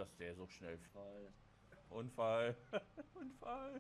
dass der so schnell frei. Unfall. Unfall.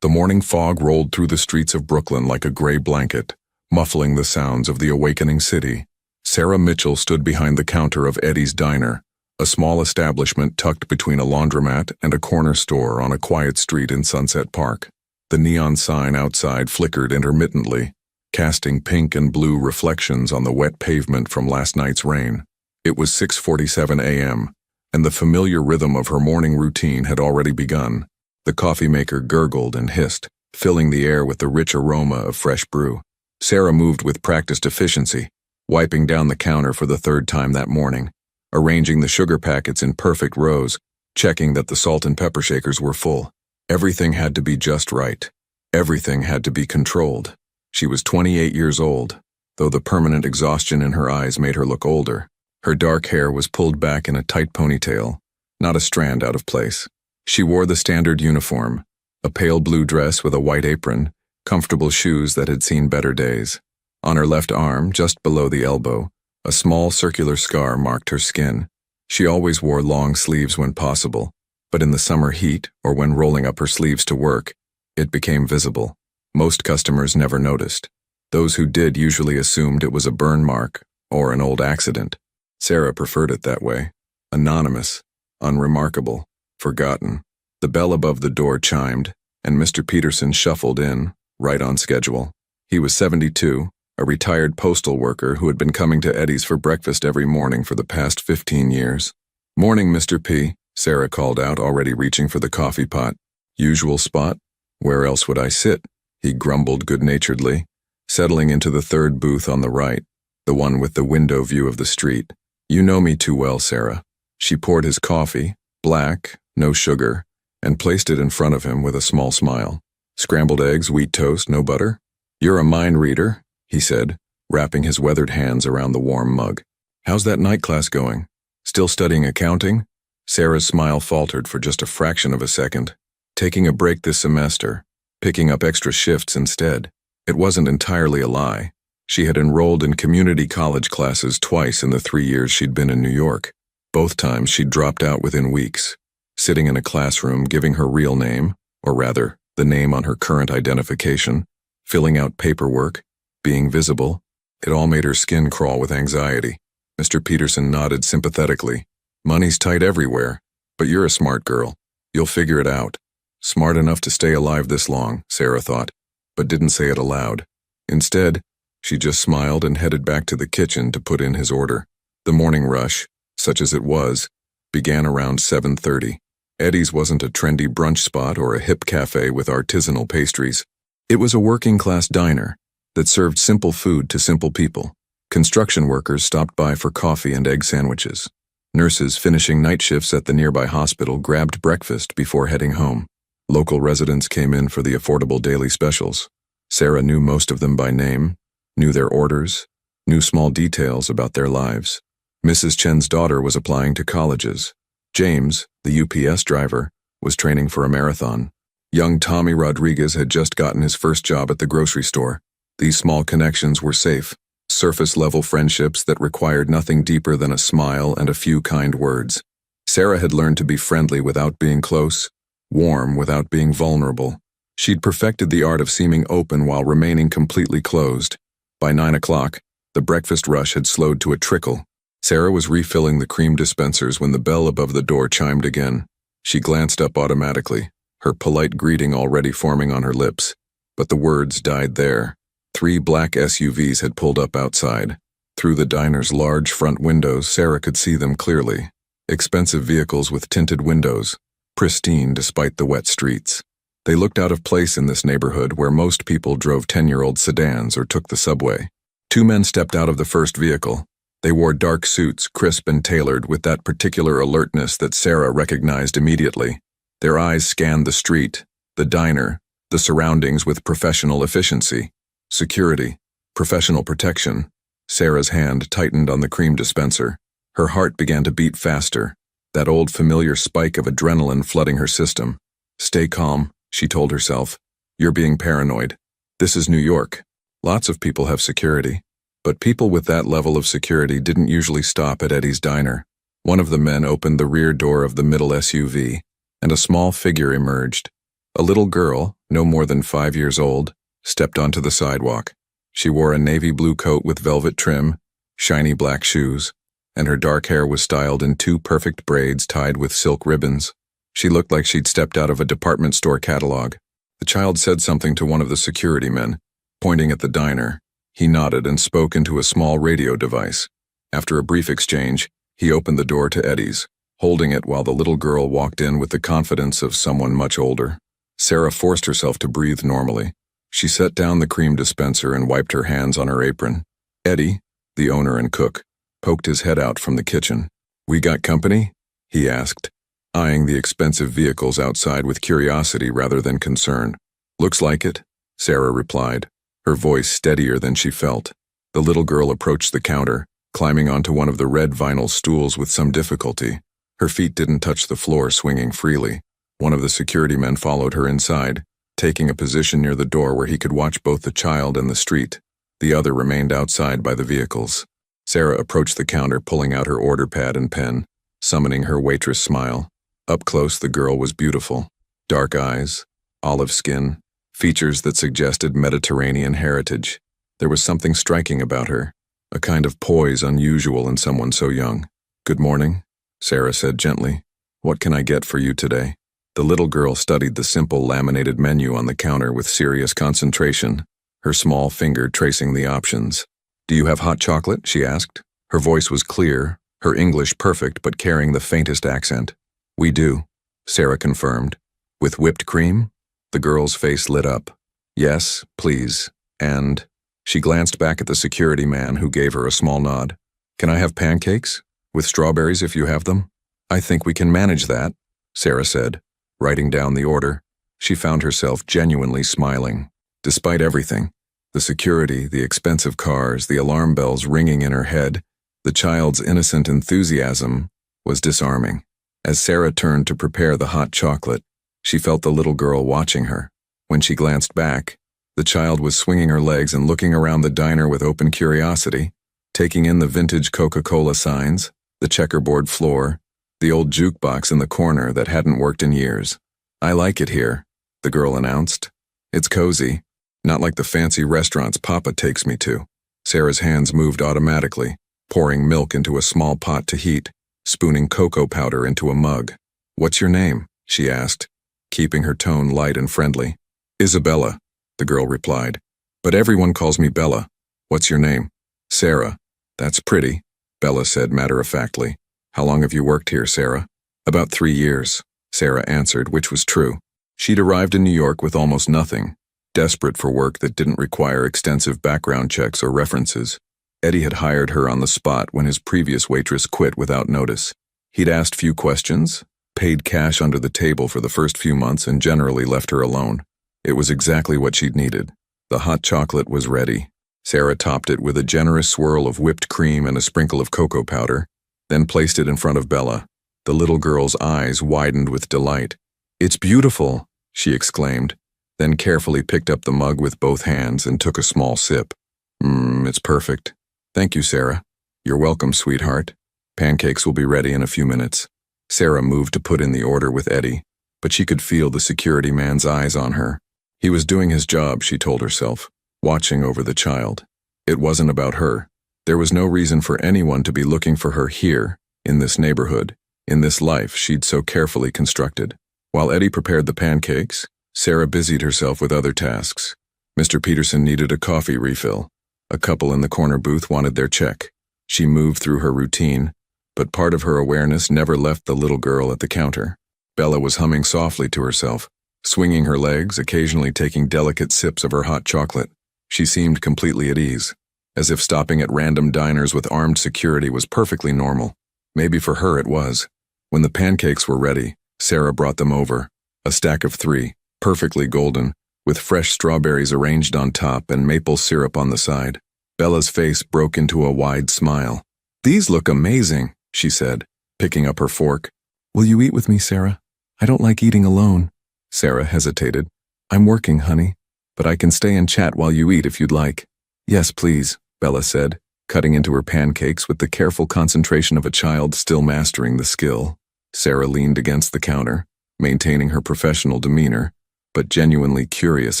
The morning fog rolled through the streets of Brooklyn like a gray blanket, muffling the sounds of the awakening city. Sarah Mitchell stood behind the counter of Eddie's Diner, a small establishment tucked between a laundromat and a corner store on a quiet street in Sunset Park. The neon sign outside flickered intermittently, casting pink and blue reflections on the wet pavement from last night's rain. It was 6:47 a.m., and the familiar rhythm of her morning routine had already begun. The coffee maker gurgled and hissed, filling the air with the rich aroma of fresh brew. Sarah moved with practiced efficiency, wiping down the counter for the third time that morning, arranging the sugar packets in perfect rows, checking that the salt and pepper shakers were full. Everything had to be just right. Everything had to be controlled. She was 28 years old, though the permanent exhaustion in her eyes made her look older. Her dark hair was pulled back in a tight ponytail, not a strand out of place. She wore the standard uniform, a pale blue dress with a white apron, comfortable shoes that had seen better days. On her left arm, just below the elbow, a small circular scar marked her skin. She always wore long sleeves when possible, but in the summer heat, or when rolling up her sleeves to work, it became visible. Most customers never noticed. Those who did usually assumed it was a burn mark or an old accident. Sarah preferred it that way. Anonymous, unremarkable, forgotten. The bell above the door chimed, and Mr. Peterson shuffled in, right on schedule. He was 72, a retired postal worker who had been coming to Eddie's for breakfast every morning for the past 15 years. "Morning, Mr. P," Sarah called out, already reaching for the coffee pot. "Usual spot? Where else would I sit?" he grumbled good-naturedly, settling into the third booth on the right, the one with the window view of the street. "You know me too well, Sarah." She poured his coffee, black, no sugar, and placed it in front of him with a small smile. "Scrambled eggs, wheat toast, no butter?" "You're a mind reader," he said, wrapping his weathered hands around the warm mug. "How's that night class going? Still studying accounting?" Sarah's smile faltered for just a fraction of a second. "Taking a break this semester, picking up extra shifts instead." It wasn't entirely a lie. She had enrolled in community college classes twice in the 3 years she'd been in New York. Both times she'd dropped out within weeks, sitting in a classroom giving her real name, or rather, the name on her current identification, filling out paperwork, being visible. It all made her skin crawl with anxiety. Mr. Peterson nodded sympathetically. "Money's tight everywhere, but you're a smart girl. You'll figure it out." Smart enough to stay alive this long, Sarah thought, but didn't say it aloud. Instead, she just smiled and headed back to the kitchen to put in his order. The morning rush, such as it was, began around 7:30. Eddie's wasn't a trendy brunch spot or a hip cafe with artisanal pastries. It was a working-class diner that served simple food to simple people. Construction workers stopped by for coffee and egg sandwiches. Nurses finishing night shifts at the nearby hospital grabbed breakfast before heading home. Local residents came in for the affordable daily specials. Sarah knew most of them by name, knew their orders, knew small details about their lives. Mrs. Chen's daughter was applying to colleges. James, the UPS driver, was training for a marathon. Young Tommy Rodriguez had just gotten his first job at the grocery store. These small connections were safe, surface-level friendships that required nothing deeper than a smile and a few kind words. Sarah had learned to be friendly without being close, warm without being vulnerable. She'd perfected the art of seeming open while remaining completely closed. By 9 o'clock, the breakfast rush had slowed to a trickle. Sarah was refilling the cream dispensers when the bell above the door chimed again. She glanced up automatically, her polite greeting already forming on her lips. But the words died there. 3 black SUVs had pulled up outside. Through the diner's large front windows, Sarah could see them clearly. Expensive vehicles with tinted windows, pristine despite the wet streets. They looked out of place in this neighborhood where most people drove 10-year-old sedans or took the subway. 2 men stepped out of the first vehicle. They wore dark suits, crisp and tailored, with that particular alertness that Sarah recognized immediately. Their eyes scanned the street, the diner, the surroundings with professional efficiency. Security, professional protection. Sarah's hand tightened on the cream dispenser. Her heart began to beat faster, that old familiar spike of adrenaline flooding her system. "Stay calm," she told herself. "You're being paranoid. This is New York. Lots of people have security. But people with that level of security didn't usually stop at Eddie's Diner. One of the men opened the rear door of the middle SUV, and a small figure emerged. A little girl, no more than 5 years old, stepped onto the sidewalk. She wore a navy blue coat with velvet trim, shiny black shoes, and her dark hair was styled in 2 perfect braids tied with silk ribbons. She looked like she'd stepped out of a department store catalog. The child said something to one of the security men, pointing at the diner. He nodded and spoke into a small radio device. After a brief exchange, he opened the door to Eddie's, holding it while the little girl walked in with the confidence of someone much older. Sarah forced herself to breathe normally. She set down the cream dispenser and wiped her hands on her apron. Eddie, the owner and cook, poked his head out from the kitchen. "We got company?" he asked, eyeing the expensive vehicles outside with curiosity rather than concern. "Looks like it," Sarah replied, her voice steadier than she felt. The little girl approached the counter, climbing onto one of the red vinyl stools with some difficulty. Her feet didn't touch the floor, swinging freely. One of the security men followed her inside, taking a position near the door where he could watch both the child and the street. The other remained outside by the vehicles. Sarah approached the counter, pulling out her order pad and pen, summoning her waitress smile. Up close, the girl was beautiful. Dark eyes, olive skin, features that suggested Mediterranean heritage. There was something striking about her, a kind of poise unusual in someone so young. "Good morning," Sarah said gently. "What can I get for you today?" The little girl studied the simple laminated menu on the counter with serious concentration, her small finger tracing the options. "Do you have hot chocolate?" she asked. Her voice was clear, her English perfect but carrying the faintest accent. "We do," Sarah confirmed. "With whipped cream?" The girl's face lit up. "Yes, please. And—" She glanced back at the security man who gave her a small nod. "Can I have pancakes? With strawberries if you have them?" "I think we can manage that," Sarah said. Writing down the order, she found herself genuinely smiling. Despite everything, the security, the expensive cars, the alarm bells ringing in her head, the child's innocent enthusiasm was disarming. As Sarah turned to prepare the hot chocolate, she felt the little girl watching her. When she glanced back, the child was swinging her legs and looking around the diner with open curiosity, taking in the vintage Coca-Cola signs, the checkerboard floor, the old jukebox in the corner that hadn't worked in years. "I like it here," the girl announced. "It's cozy, not like the fancy restaurants Papa takes me to." Sarah's hands moved automatically, pouring milk into a small pot to heat, spooning cocoa powder into a mug. "What's your name?" she asked, keeping her tone light and friendly. "Isabella," the girl replied. "But everyone calls me Bella. What's your name?" "Sarah." "That's pretty," Bella said matter-of-factly. "How long have you worked here, Sarah?" "About 3 years," Sarah answered, which was true. She'd arrived in New York with almost nothing, desperate for work that didn't require extensive background checks or references. Eddie had hired her on the spot when his previous waitress quit without notice. He'd asked few questions, paid cash under the table for the first few months, and generally left her alone. It was exactly what she'd needed. The hot chocolate was ready. Sarah topped it with a generous swirl of whipped cream and a sprinkle of cocoa powder, then placed it in front of Bella. The little girl's eyes widened with delight. "It's beautiful," she exclaimed, then carefully picked up the mug with both hands and took a small sip. It's perfect. Thank you, Sarah." "You're welcome, sweetheart. Pancakes will be ready in a few minutes." Sarah moved to put in the order with Eddie, but she could feel the security man's eyes on her. He was doing his job, she told herself, watching over the child. It wasn't about her. There was no reason for anyone to be looking for her here, in this neighborhood, in this life she'd so carefully constructed. While Eddie prepared the pancakes, Sarah busied herself with other tasks. Mr. Peterson needed a coffee refill. A couple in the corner booth wanted their check. She moved through her routine, but part of her awareness never left the little girl at the counter. Bella was humming softly to herself, swinging her legs, occasionally taking delicate sips of her hot chocolate. She seemed completely at ease, as if stopping at random diners with armed security was perfectly normal. Maybe for her it was. When the pancakes were ready, Sarah brought them over, a stack of 3, perfectly golden, with fresh strawberries arranged on top and maple syrup on the side. Bella's face broke into a wide smile. "These look amazing," she said, picking up her fork. "Will you eat with me, Sarah? I don't like eating alone." Sarah hesitated. "I'm working, honey, but I can stay and chat while you eat if you'd like." "Yes, please," Bella said, cutting into her pancakes with the careful concentration of a child still mastering the skill. Sarah leaned against the counter, maintaining her professional demeanor, but genuinely curious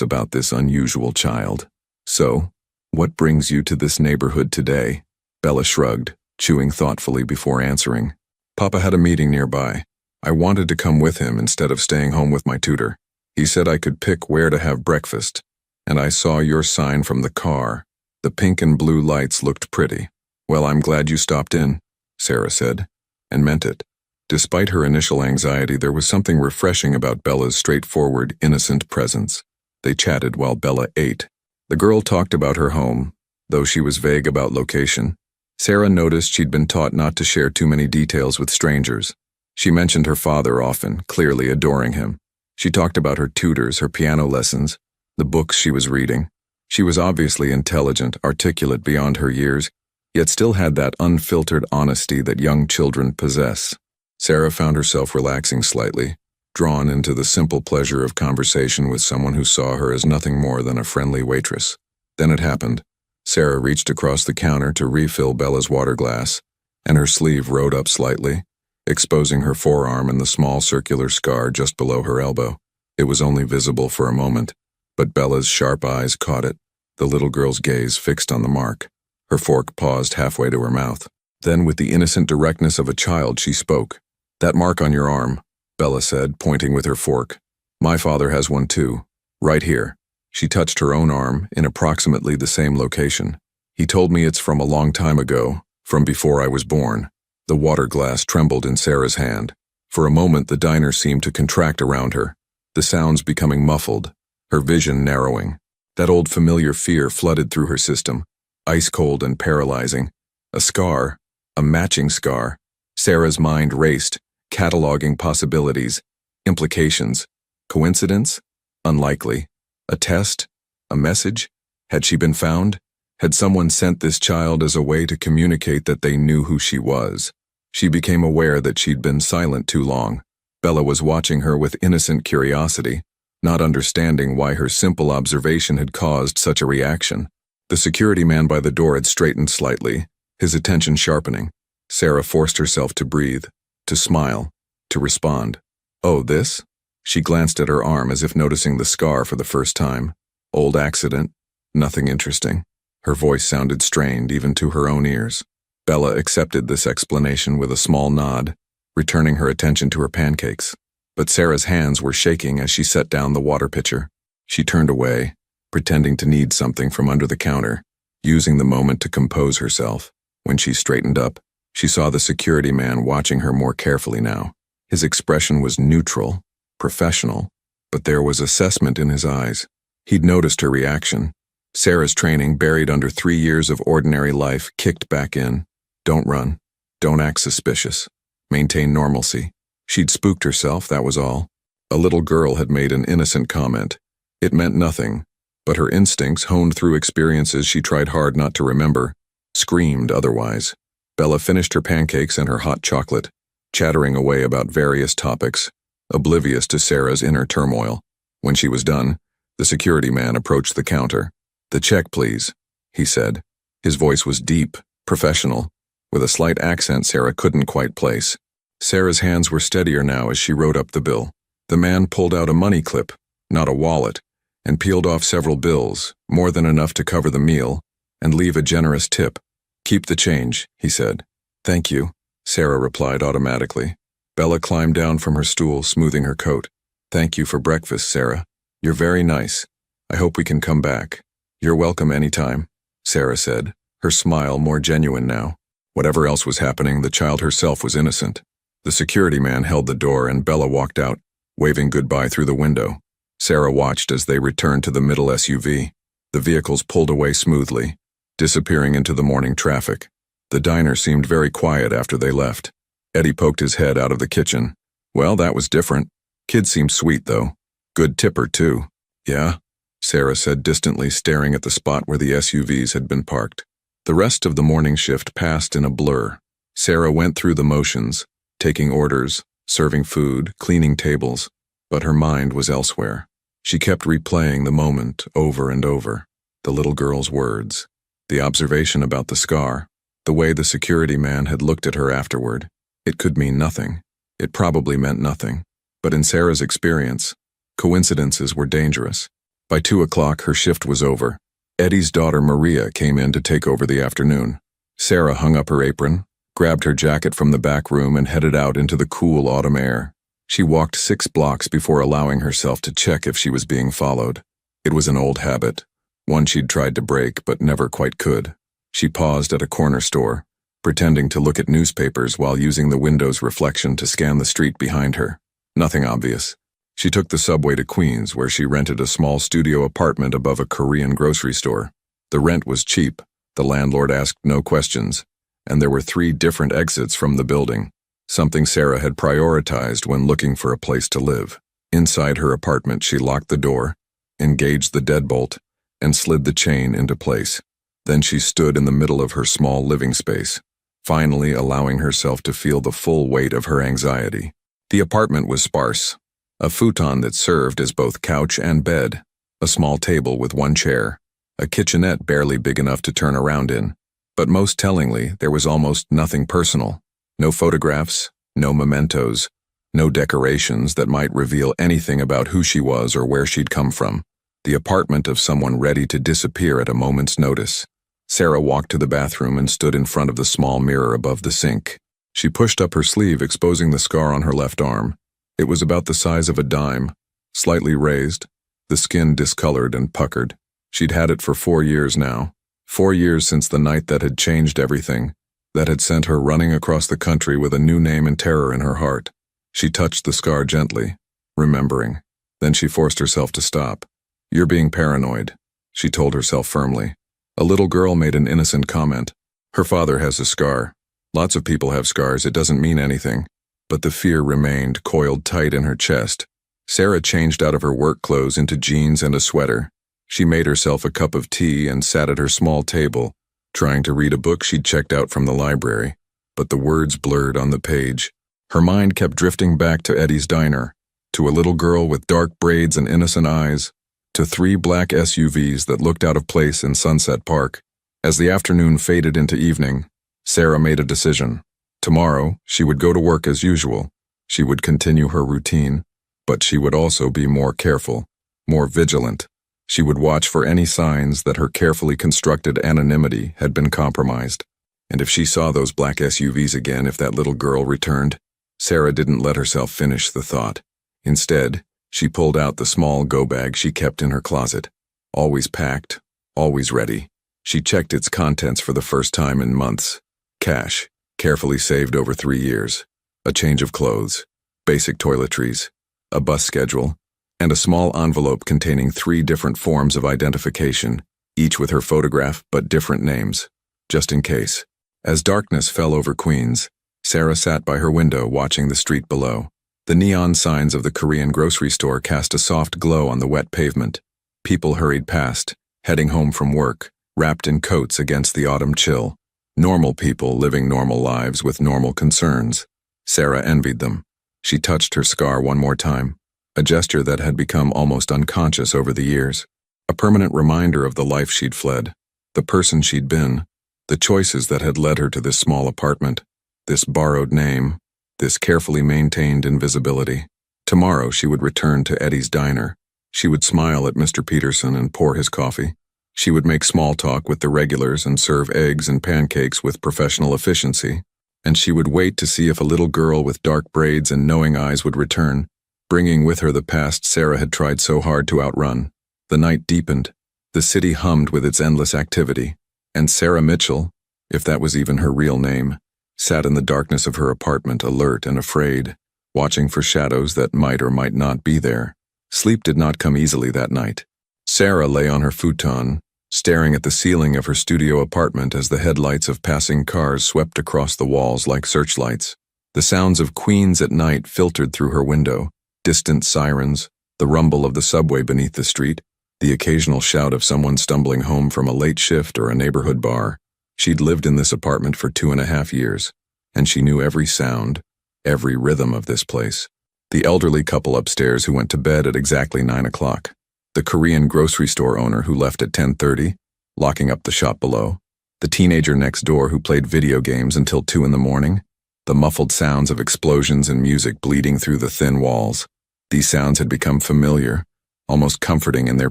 about this unusual child. "So, what brings you to this neighborhood today?" Bella shrugged, chewing thoughtfully before answering. "Papa had a meeting nearby. I wanted to come with him instead of staying home with my tutor. He said I could pick where to have breakfast, and I saw your sign from the car. The pink and blue lights looked pretty." "Well, I'm glad you stopped in," Sarah said, and meant it. Despite her initial anxiety, there was something refreshing about Bella's straightforward, innocent presence. They chatted while Bella ate. The girl talked about her home, though she was vague about location. Sarah noticed she'd been taught not to share too many details with strangers. She mentioned her father often, clearly adoring him. She talked about her tutors, her piano lessons, the books she was reading. She was obviously intelligent, articulate beyond her years, yet still had that unfiltered honesty that young children possess. Sarah found herself relaxing slightly, drawn into the simple pleasure of conversation with someone who saw her as nothing more than a friendly waitress. Then it happened. Sarah reached across the counter to refill Bella's water glass, and her sleeve rode up slightly, exposing her forearm and the small circular scar just below her elbow. It was only visible for a moment, but Bella's sharp eyes caught it, the little girl's gaze fixed on the mark. Her fork paused halfway to her mouth. Then, with the innocent directness of a child, she spoke. "That mark on your arm," Bella said, pointing with her fork. "My father has one too. Right here." She touched her own arm in approximately the same location. "He told me it's from a long time ago, from before I was born." The water glass trembled in Sarah's hand. For a moment, the diner seemed to contract around her, the sounds becoming muffled, her vision narrowing. That old familiar fear flooded through her system, ice-cold and paralyzing. A scar, a matching scar. Sarah's mind raced, cataloging possibilities, implications. Coincidence? Unlikely. A test? A message? Had she been found? Had someone sent this child as a way to communicate that they knew who she was? She became aware that she'd been silent too long. Bella was watching her with innocent curiosity, not understanding why her simple observation had caused such a reaction. The security man by the door had straightened slightly, his attention sharpening. Sarah forced herself to breathe, to smile, to respond. "Oh, this?" She glanced at her arm as if noticing the scar for the first time. "Old accident? Nothing interesting." Her voice sounded strained even to her own ears. Bella accepted this explanation with a small nod, returning her attention to her pancakes. But Sarah's hands were shaking as she set down the water pitcher. She turned away, pretending to need something from under the counter, using the moment to compose herself. When she straightened up, she saw the security man watching her more carefully now. His expression was neutral, professional, but there was assessment in his eyes. He'd noticed her reaction. Sarah's training, buried under 3 years of ordinary life, kicked back in. Don't run. Don't act suspicious. Maintain normalcy. She'd spooked herself, that was all. A little girl had made an innocent comment. It meant nothing, but her instincts, honed through experiences she tried hard not to remember, screamed otherwise. Bella finished her pancakes and her hot chocolate, chattering away about various topics, oblivious to Sarah's inner turmoil. When she was done, the security man approached the counter. "The check, please," he said. His voice was deep, professional, with a slight accent Sarah couldn't quite place. Sarah's hands were steadier now as she wrote up the bill. The man pulled out a money clip, not a wallet, and peeled off several bills, more than enough to cover the meal, and leave a generous tip. "Keep the change," he said. "Thank you," Sarah replied automatically. Bella climbed down from her stool, smoothing her coat. "Thank you for breakfast, Sarah. You're very nice. I hope we can come back." "You're welcome anytime," Sarah said, her smile more genuine now. Whatever else was happening, the child herself was innocent. The security man held the door and Bella walked out, waving goodbye through the window. Sarah watched as they returned to the middle SUV. The vehicles pulled away smoothly, disappearing into the morning traffic. The diner seemed very quiet after they left. Eddie poked his head out of the kitchen. "Well, that was different. Kid seemed sweet, though. Good tipper, too." "Yeah?" Sarah said distantly, staring at the spot where the SUVs had been parked. The rest of the morning shift passed in a blur. Sarah went through the motions, taking orders, serving food, cleaning tables, but her mind was elsewhere. She kept replaying the moment over and over, the little girl's words. The observation about the scar, the way the security man had looked at her afterward, it could mean nothing. It probably meant nothing. But in Sarah's experience, coincidences were dangerous. By 2 o'clock, her shift was over. Eddie's daughter Maria came in to take over the afternoon. Sarah hung up her apron, grabbed her jacket from the back room, and headed out into the cool autumn air. She walked 6 blocks before allowing herself to check if she was being followed. It was an old habit, one she'd tried to break but never quite could. She paused at a corner store, pretending to look at newspapers while using the window's reflection to scan the street behind her. Nothing obvious. She took the subway to Queens, where she rented a small studio apartment above a Korean grocery store. The rent was cheap, the landlord asked no questions, and there were 3 different exits from the building, something Sarah had prioritized when looking for a place to live. Inside her apartment, she locked the door, engaged the deadbolt, and slid the chain into place. Then she stood in the middle of her small living space, finally allowing herself to feel the full weight of her anxiety. The apartment was sparse. A futon that served as both couch and bed, a small table with 1 chair, a kitchenette barely big enough to turn around in. But most tellingly, there was almost nothing personal. No photographs, no mementos, no decorations that might reveal anything about who she was or where she'd come from. The apartment of someone ready to disappear at a moment's notice. Sarah walked to the bathroom and stood in front of the small mirror above the sink. She pushed up her sleeve, exposing the scar on her left arm. It was about the size of a dime, slightly raised, the skin discolored and puckered. She'd had it for 4 years now. 4 years since the night that had changed everything, that had sent her running across the country with a new name and terror in her heart. She touched the scar gently, remembering. Then she forced herself to stop. "You're being paranoid," she told herself firmly. A little girl made an innocent comment. Her father has a scar. Lots of people have scars, it doesn't mean anything. But the fear remained coiled tight in her chest. Sarah changed out of her work clothes into jeans and a sweater. She made herself a cup of tea and sat at her small table, trying to read a book she'd checked out from the library. But the words blurred on the page. Her mind kept drifting back to Eddie's diner, to a little girl with dark braids and innocent eyes, to 3 black SUVs that looked out of place in Sunset Park. As the afternoon faded into evening, Sarah made a decision. Tomorrow, she would go to work as usual. She would continue her routine, but she would also be more careful, more vigilant. She would watch for any signs that her carefully constructed anonymity had been compromised. And if she saw those black SUVs again, if that little girl returned, Sarah didn't let herself finish the thought. Instead, she pulled out the small go-bag she kept in her closet. Always packed, always ready. She checked its contents for the first time in months. Cash, carefully saved over 3 years. A change of clothes, basic toiletries, a bus schedule, and a small envelope containing 3 different forms of identification, each with her photograph but different names, just in case. As darkness fell over Queens, Sarah sat by her window watching the street below. The neon signs of the Korean grocery store cast a soft glow on the wet pavement. People hurried past, heading home from work, wrapped in coats against the autumn chill. Normal people living normal lives with normal concerns. Sarah envied them. She touched her scar one more time, a gesture that had become almost unconscious over the years. A permanent reminder of the life she'd fled, the person she'd been, the choices that had led her to this small apartment, this borrowed name, this carefully maintained invisibility. Tomorrow she would return to Eddie's diner. She would smile at Mr. Peterson and pour his coffee. She would make small talk with the regulars and serve eggs and pancakes with professional efficiency. And she would wait to see if a little girl with dark braids and knowing eyes would return, bringing with her the past Sarah had tried so hard to outrun. The night deepened. The city hummed with its endless activity. And Sarah Mitchell, if that was even her real name, sat in the darkness of her apartment, alert and afraid, watching for shadows that might or might not be there. Sleep did not come easily that night. Sarah lay on her futon, staring at the ceiling of her studio apartment as the headlights of passing cars swept across the walls like searchlights. The sounds of Queens at night filtered through her window, distant sirens, the rumble of the subway beneath the street, the occasional shout of someone stumbling home from a late shift or a neighborhood bar. She'd lived in this apartment for 2.5 years, and she knew every sound, every rhythm of this place. The elderly couple upstairs who went to bed at exactly 9 o'clock. The Korean grocery store owner who left at 10:30, locking up the shop below. The teenager next door who played video games until 2 in the morning. The muffled sounds of explosions and music bleeding through the thin walls. These sounds had become familiar, almost comforting in their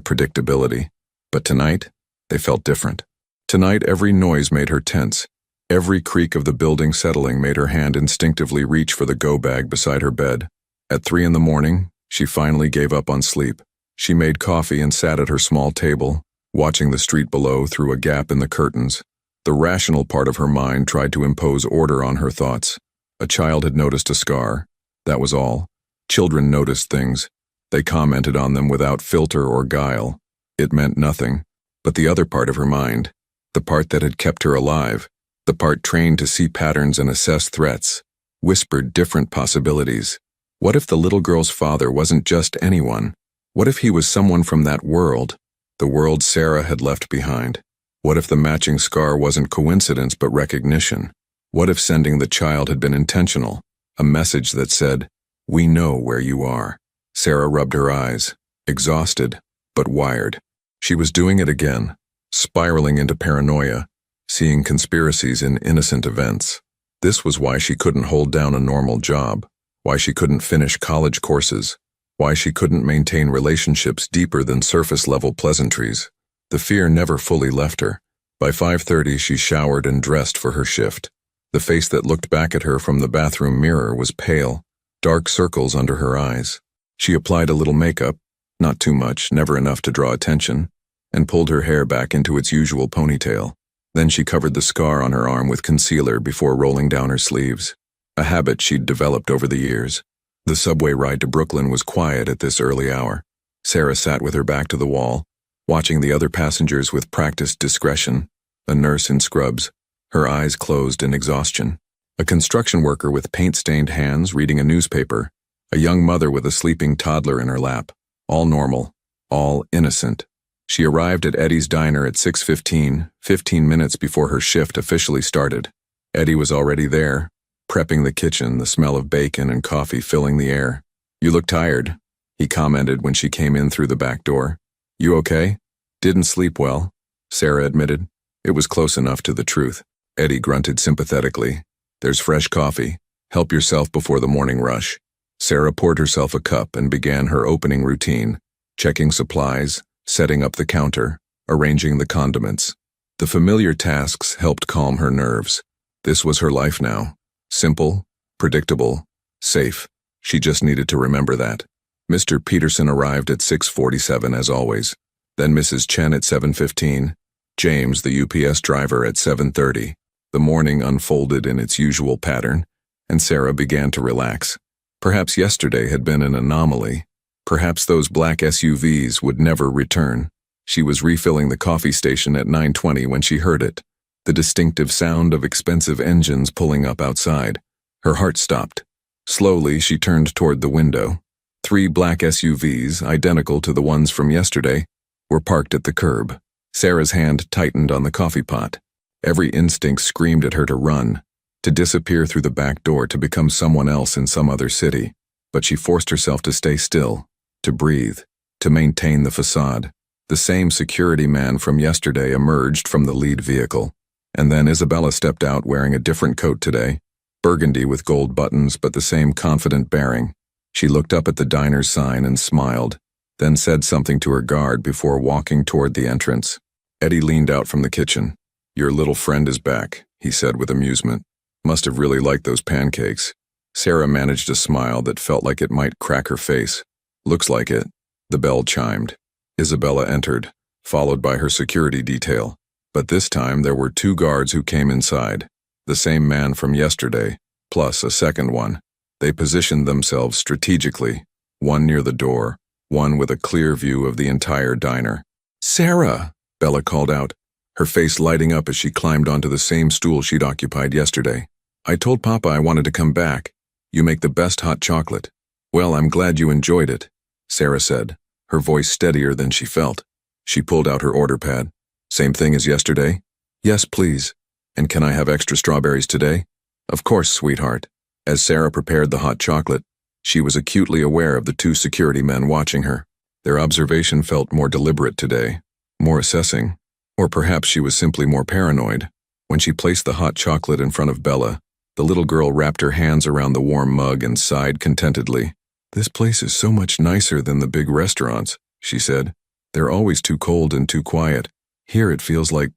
predictability. But tonight, they felt different. Tonight, every noise made her tense. Every creak of the building settling made her hand instinctively reach for the go bag beside her bed. At 3 in the morning, she finally gave up on sleep. She made coffee and sat at her small table, watching the street below through a gap in the curtains. The rational part of her mind tried to impose order on her thoughts. A child had noticed a scar. That was all. Children noticed things. They commented on them without filter or guile. It meant nothing. But the other part of her mind, the part that had kept her alive, the part trained to see patterns and assess threats, whispered different possibilities. What if the little girl's father wasn't just anyone? What if he was someone from that world, the world Sarah had left behind? What if the matching scar wasn't coincidence but recognition? What if sending the child had been intentional, a message that said, "We know where you are"? Sarah rubbed her eyes, exhausted, but wired. She was doing it again, spiraling into paranoia, seeing conspiracies in innocent events. This was why she couldn't hold down a normal job, why she couldn't finish college courses, why she couldn't maintain relationships deeper than surface-level pleasantries. The fear never fully left her. By 5:30, she showered and dressed for her shift. The face that looked back at her from the bathroom mirror was pale, dark circles under her eyes. She applied a little makeup, not too much, never enough to draw attention, and pulled her hair back into its usual ponytail. Then she covered the scar on her arm with concealer before rolling down her sleeves, a habit she'd developed over the years. The subway ride to Brooklyn was quiet at this early hour. Sarah sat with her back to the wall, watching the other passengers with practiced discretion, a nurse in scrubs, her eyes closed in exhaustion, a construction worker with paint-stained hands reading a newspaper, a young mother with a sleeping toddler in her lap, all normal, all innocent. She arrived at Eddie's diner at 6:15, 15 minutes before her shift officially started. Eddie was already there, prepping the kitchen, the smell of bacon and coffee filling the air. "You look tired," he commented when she came in through the back door. "You okay?" "Didn't sleep well," Sarah admitted. It was close enough to the truth. Eddie grunted sympathetically. "There's fresh coffee. Help yourself before the morning rush." Sarah poured herself a cup and began her opening routine, checking supplies, setting up the counter, arranging the condiments. The familiar tasks helped calm her nerves. This was her life now. Simple, predictable, safe. She just needed to remember that. Mr. Peterson arrived at 6:47 as always, then Mrs. Chen at 7:15, James, the UPS driver, at 7:30. The morning unfolded in its usual pattern, and Sarah began to relax. Perhaps yesterday had been an anomaly. Perhaps those black SUVs would never return. She was refilling the coffee station at 9:20 when she heard it, the distinctive sound of expensive engines pulling up outside. Her heart stopped. Slowly, she turned toward the window. 3 black SUVs, identical to the ones from yesterday, were parked at the curb. Sarah's hand tightened on the coffee pot. Every instinct screamed at her to run, to disappear through the back door, to become someone else in some other city. But she forced herself to stay still, to breathe, to maintain the facade. The same security man from yesterday emerged from the lead vehicle. And then Isabella stepped out wearing a different coat today, burgundy with gold buttons but the same confident bearing. She looked up at the diner's sign and smiled, then said something to her guard before walking toward the entrance. Eddie leaned out from the kitchen. "Your little friend is back," he said with amusement. "Must have really liked those pancakes." Sarah managed a smile that felt like it might crack her face. "Looks like it." The bell chimed. Isabella entered, followed by her security detail. But this time there were 2 guards who came inside. The same man from yesterday, plus a second one. They positioned themselves strategically, one near the door, one with a clear view of the entire diner. "Sarah!" Bella called out, her face lighting up as she climbed onto the same stool she'd occupied yesterday. "I told Papa I wanted to come back. You make the best hot chocolate." "Well, I'm glad you enjoyed it," Sarah said, her voice steadier than she felt. She pulled out her order pad. "Same thing as yesterday?" "Yes, please. And can I have extra strawberries today?" "Of course, sweetheart." As Sarah prepared the hot chocolate, she was acutely aware of the 2 security men watching her. Their observation felt more deliberate today, more assessing. Or perhaps she was simply more paranoid. When she placed the hot chocolate in front of Bella, the little girl wrapped her hands around the warm mug and sighed contentedly. "This place is so much nicer than the big restaurants," she said. "They're always too cold and too quiet. Here it feels like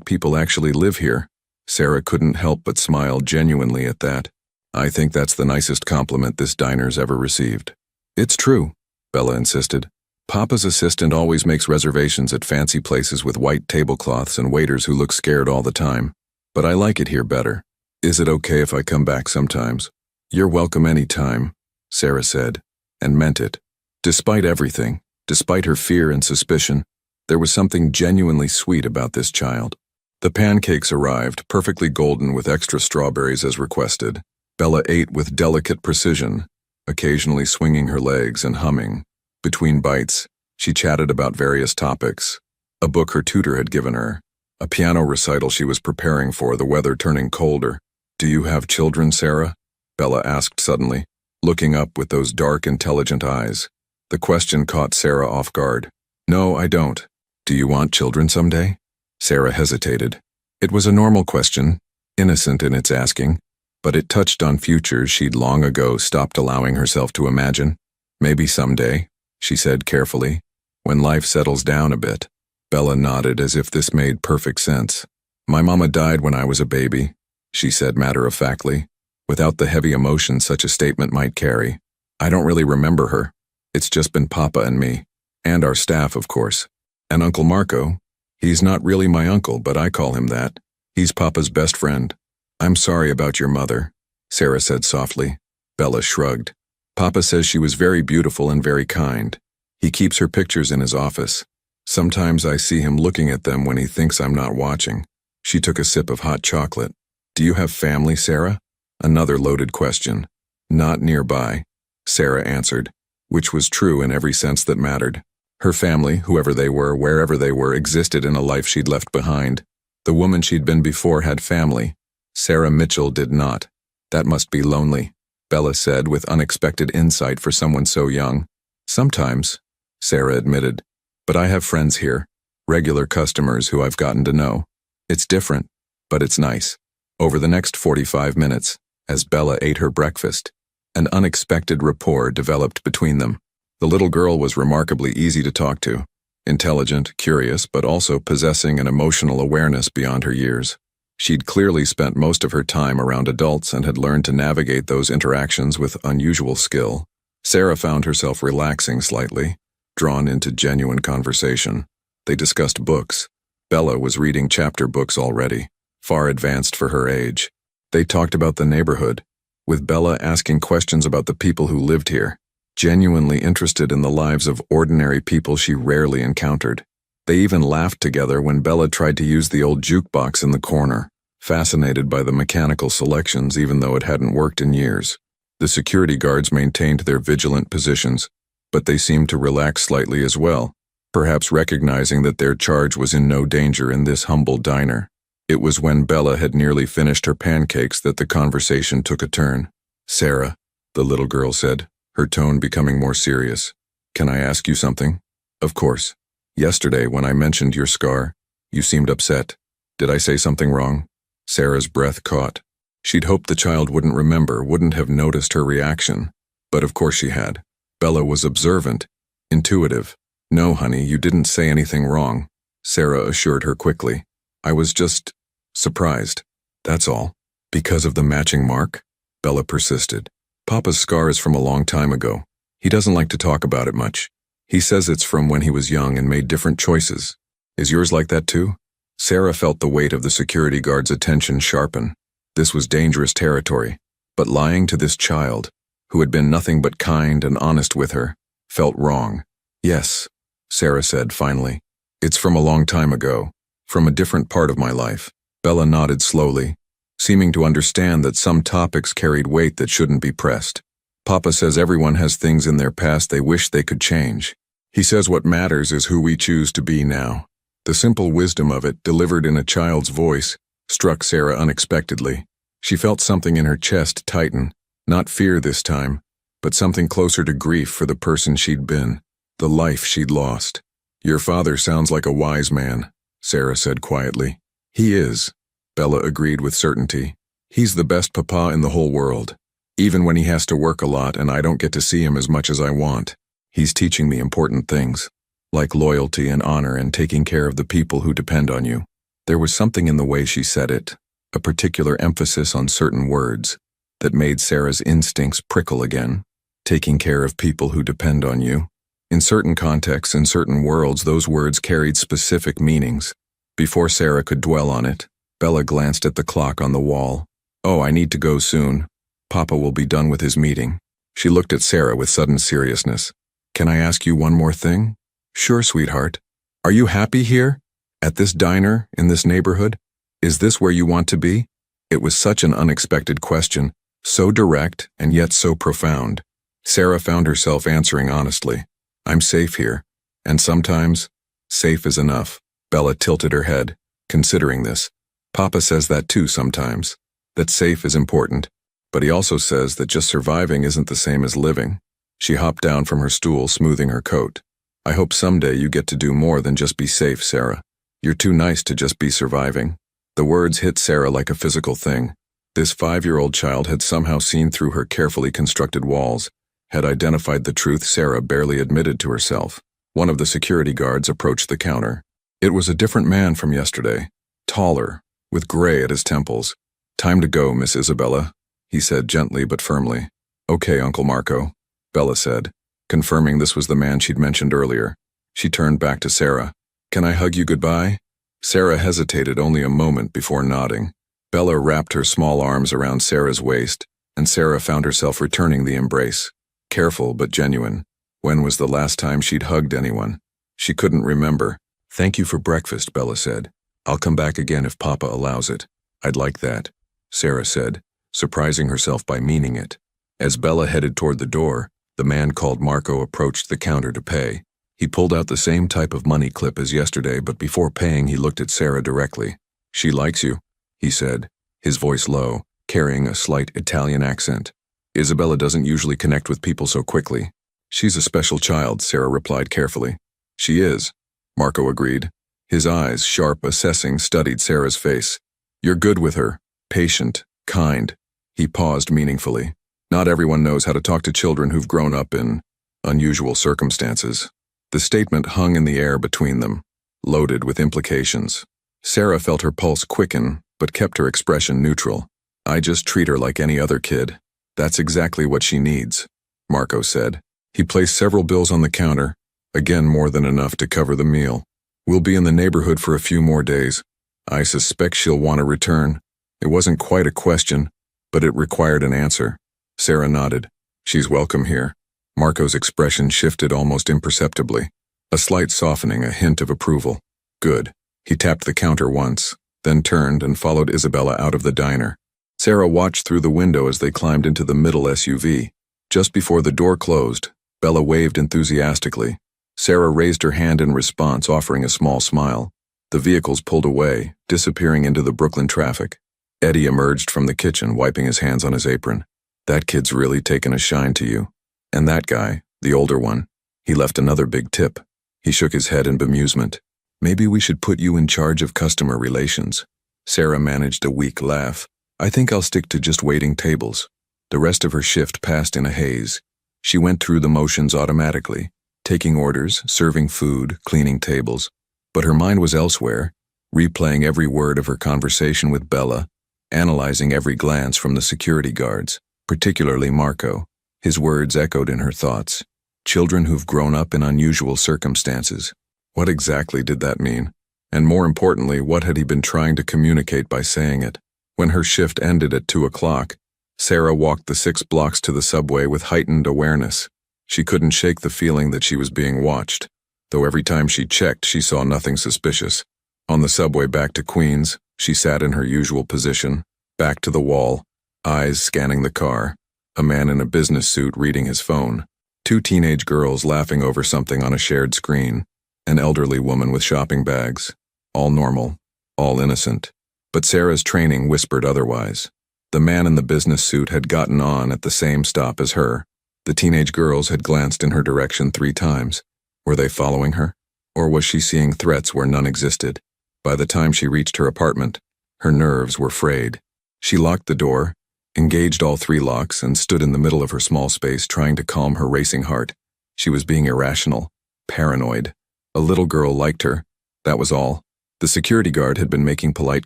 people actually live here." Sarah couldn't help but smile genuinely at that. "I think that's the nicest compliment this diner's ever received." "It's true," Bella insisted. "Papa's assistant always makes reservations at fancy places with white tablecloths and waiters who look scared all the time. But I like it here better. Is it okay if I come back sometimes?" "You're welcome any time," Sarah said, and meant it. Despite everything, despite her fear and suspicion, there was something genuinely sweet about this child. The pancakes arrived, perfectly golden with extra strawberries as requested. Bella ate with delicate precision, occasionally swinging her legs and humming. Between bites, she chatted about various topics. A book her tutor had given her, a piano recital she was preparing for, the weather turning colder. "Do you have children, Sarah?" Bella asked suddenly, looking up with those dark, intelligent eyes. The question caught Sarah off guard. "No, I don't." "Do you want children someday?" Sarah hesitated. It was a normal question, innocent in its asking, but it touched on futures she'd long ago stopped allowing herself to imagine. "Maybe someday," she said carefully, "when life settles down a bit." Bella nodded as if this made perfect sense. "My mama died when I was a baby," she said matter-of-factly, without the heavy emotion such a statement might carry. "I don't really remember her. It's just been Papa and me. And our staff, of course. And Uncle Marco. He's not really my uncle, but I call him that. He's Papa's best friend." "I'm sorry about your mother," Sarah said softly. Bella shrugged. "Papa says she was very beautiful and very kind. He keeps her pictures in his office. Sometimes I see him looking at them when he thinks I'm not watching." She took a sip of hot chocolate. "Do you have family, Sarah?" Another loaded question. "Not nearby," Sarah answered, which was true in every sense that mattered. Her family, whoever they were, wherever they were, existed in a life she'd left behind. The woman she'd been before had family. Sarah Mitchell did not. "That must be lonely," Bella said with unexpected insight for someone so young. "Sometimes," Sarah admitted. "But I have friends here, regular customers who I've gotten to know. It's different, but it's nice." Over the next 45 minutes, as Bella ate her breakfast, an unexpected rapport developed between them. The little girl was remarkably easy to talk to, intelligent, curious, but also possessing an emotional awareness beyond her years. She'd clearly spent most of her time around adults and had learned to navigate those interactions with unusual skill. Sarah found herself relaxing slightly, drawn into genuine conversation. They discussed books. Bella was reading chapter books already, far advanced for her age. They talked about the neighborhood, with Bella asking questions about the people who lived here, genuinely interested in the lives of ordinary people she rarely encountered. They even laughed together when Bella tried to use the old jukebox in the corner, fascinated by the mechanical selections even though it hadn't worked in years. The security guards maintained their vigilant positions, but they seemed to relax slightly as well, perhaps recognizing that their charge was in no danger in this humble diner. It was when Bella had nearly finished her pancakes that the conversation took a turn. "Sarah," the little girl said, her tone becoming more serious. "Can I ask you something?" "Of course. Yesterday, when I mentioned your scar, you seemed upset. Did I say something wrong?" Sarah's breath caught. She'd hoped the child wouldn't remember, wouldn't have noticed her reaction. But of course she had. Bella was observant, intuitive. "No, honey, you didn't say anything wrong," Sarah assured her quickly. "I was just surprised. That's all." "Because of the matching mark?" Bella persisted. "Papa's scar is from a long time ago. He doesn't like to talk about it much. He says it's from when he was young and made different choices. Is yours like that too?" Sarah felt the weight of the security guard's attention sharpen. This was dangerous territory, but lying to this child, who had been nothing but kind and honest with her, felt wrong. "Yes," Sarah said finally. "It's from a long time ago, from a different part of my life." Bella nodded slowly, seeming to understand that some topics carried weight that shouldn't be pressed. "Papa says everyone has things in their past they wish they could change. He says what matters is who we choose to be now." The simple wisdom of it, delivered in a child's voice, struck Sarah unexpectedly. She felt something in her chest tighten, not fear this time, but something closer to grief for the person she'd been, the life she'd lost. "Your father sounds like a wise man," Sarah said quietly. He is, Bella agreed with certainty. He's the best papa in the whole world. Even when he has to work a lot and I don't get to see him as much as I want, he's teaching me important things, like loyalty and honor and taking care of the people who depend on you. There was something in the way she said it, a particular emphasis on certain words, that made Sarah's instincts prickle again. Taking care of people who depend on you. In certain contexts, in certain worlds, those words carried specific meanings. Before Sarah could dwell on it, Bella glanced at the clock on the wall. Oh, I need to go soon. Papa will be done with his meeting. She looked at Sarah with sudden seriousness. Can I ask you one more thing? Sure, sweetheart. Are you happy here? At this diner, in this neighborhood? Is this where you want to be? It was such an unexpected question, so direct and yet so profound. Sarah found herself answering honestly. I'm safe here, and sometimes, safe is enough. Bella tilted her head, considering this. Papa says that too sometimes, that safe is important, but he also says that just surviving isn't the same as living. She hopped down from her stool, smoothing her coat. I hope someday you get to do more than just be safe, Sarah. You're too nice to just be surviving. The words hit Sarah like a physical thing. This 5-year-old child had somehow seen through her carefully constructed walls, had identified the truth Sarah barely admitted to herself. One of the security guards approached the counter. It was a different man from yesterday, taller, with gray at his temples. Time to go, Miss Isabella, he said gently but firmly. Okay, Uncle Marco, Bella said, confirming this was the man she'd mentioned earlier. She turned back to Sarah. Can I hug you goodbye? Sarah hesitated only a moment before nodding. Bella wrapped her small arms around Sarah's waist, and Sarah found herself returning the embrace. Careful but genuine. When was the last time she'd hugged anyone? She couldn't remember. Thank you for breakfast, Bella said. I'll come back again if Papa allows it. I'd like that, Sarah said, surprising herself by meaning it. As Bella headed toward the door, the man called Marco approached the counter to pay. He pulled out the same type of money clip as yesterday, but before paying he looked at Sarah directly. She likes you, he said, his voice low, carrying a slight Italian accent. Isabella doesn't usually connect with people so quickly. She's a special child, Sarah replied carefully. She is, Marco agreed. His eyes, sharp, assessing, studied Sarah's face. You're good with her, patient, kind. He paused meaningfully. Not everyone knows how to talk to children who've grown up in unusual circumstances. The statement hung in the air between them, loaded with implications. Sarah felt her pulse quicken, but kept her expression neutral. I just treat her like any other kid. That's exactly what she needs, Marco said. He placed several bills on the counter, again more than enough to cover the meal. We'll be in the neighborhood for a few more days. I suspect she'll want to return. It wasn't quite a question, but it required an answer. Sarah nodded. She's welcome here. Marco's expression shifted almost imperceptibly. A slight softening, a hint of approval. Good. He tapped the counter once, then turned and followed Isabella out of the diner. Sarah watched through the window as they climbed into the middle SUV. Just before the door closed, Bella waved enthusiastically. Sarah raised her hand in response, offering a small smile. The vehicles pulled away, disappearing into the Brooklyn traffic. Eddie emerged from the kitchen, wiping his hands on his apron. That kid's really taken a shine to you. And that guy, the older one, he left another big tip. He shook his head in bemusement. Maybe we should put you in charge of customer relations. Sarah managed a weak laugh. I think I'll stick to just waiting tables. The rest of her shift passed in a haze. She went through the motions automatically, taking orders, serving food, cleaning tables. But her mind was elsewhere, replaying every word of her conversation with Bella, analyzing every glance from the security guards, particularly Marco. His words echoed in her thoughts. Children who've grown up in unusual circumstances. What exactly did that mean? And more importantly, what had he been trying to communicate by saying it? When her shift ended at 2 o'clock, Sarah walked the 6 blocks to the subway with heightened awareness. She couldn't shake the feeling that she was being watched, though every time she checked, she saw nothing suspicious. On the subway back to Queens, she sat in her usual position, back to the wall, eyes scanning the car, a man in a business suit reading his phone, 2 teenage girls laughing over something on a shared screen, an elderly woman with shopping bags, all normal, all innocent. But Sarah's training whispered otherwise. The man in the business suit had gotten on at the same stop as her. The teenage girls had glanced in her direction 3 times. Were they following her? Or was she seeing threats where none existed? By the time she reached her apartment, her nerves were frayed. She locked the door, engaged all 3 locks, and stood in the middle of her small space trying to calm her racing heart. She was being irrational, paranoid. A little girl liked her. That was all. The security guard had been making polite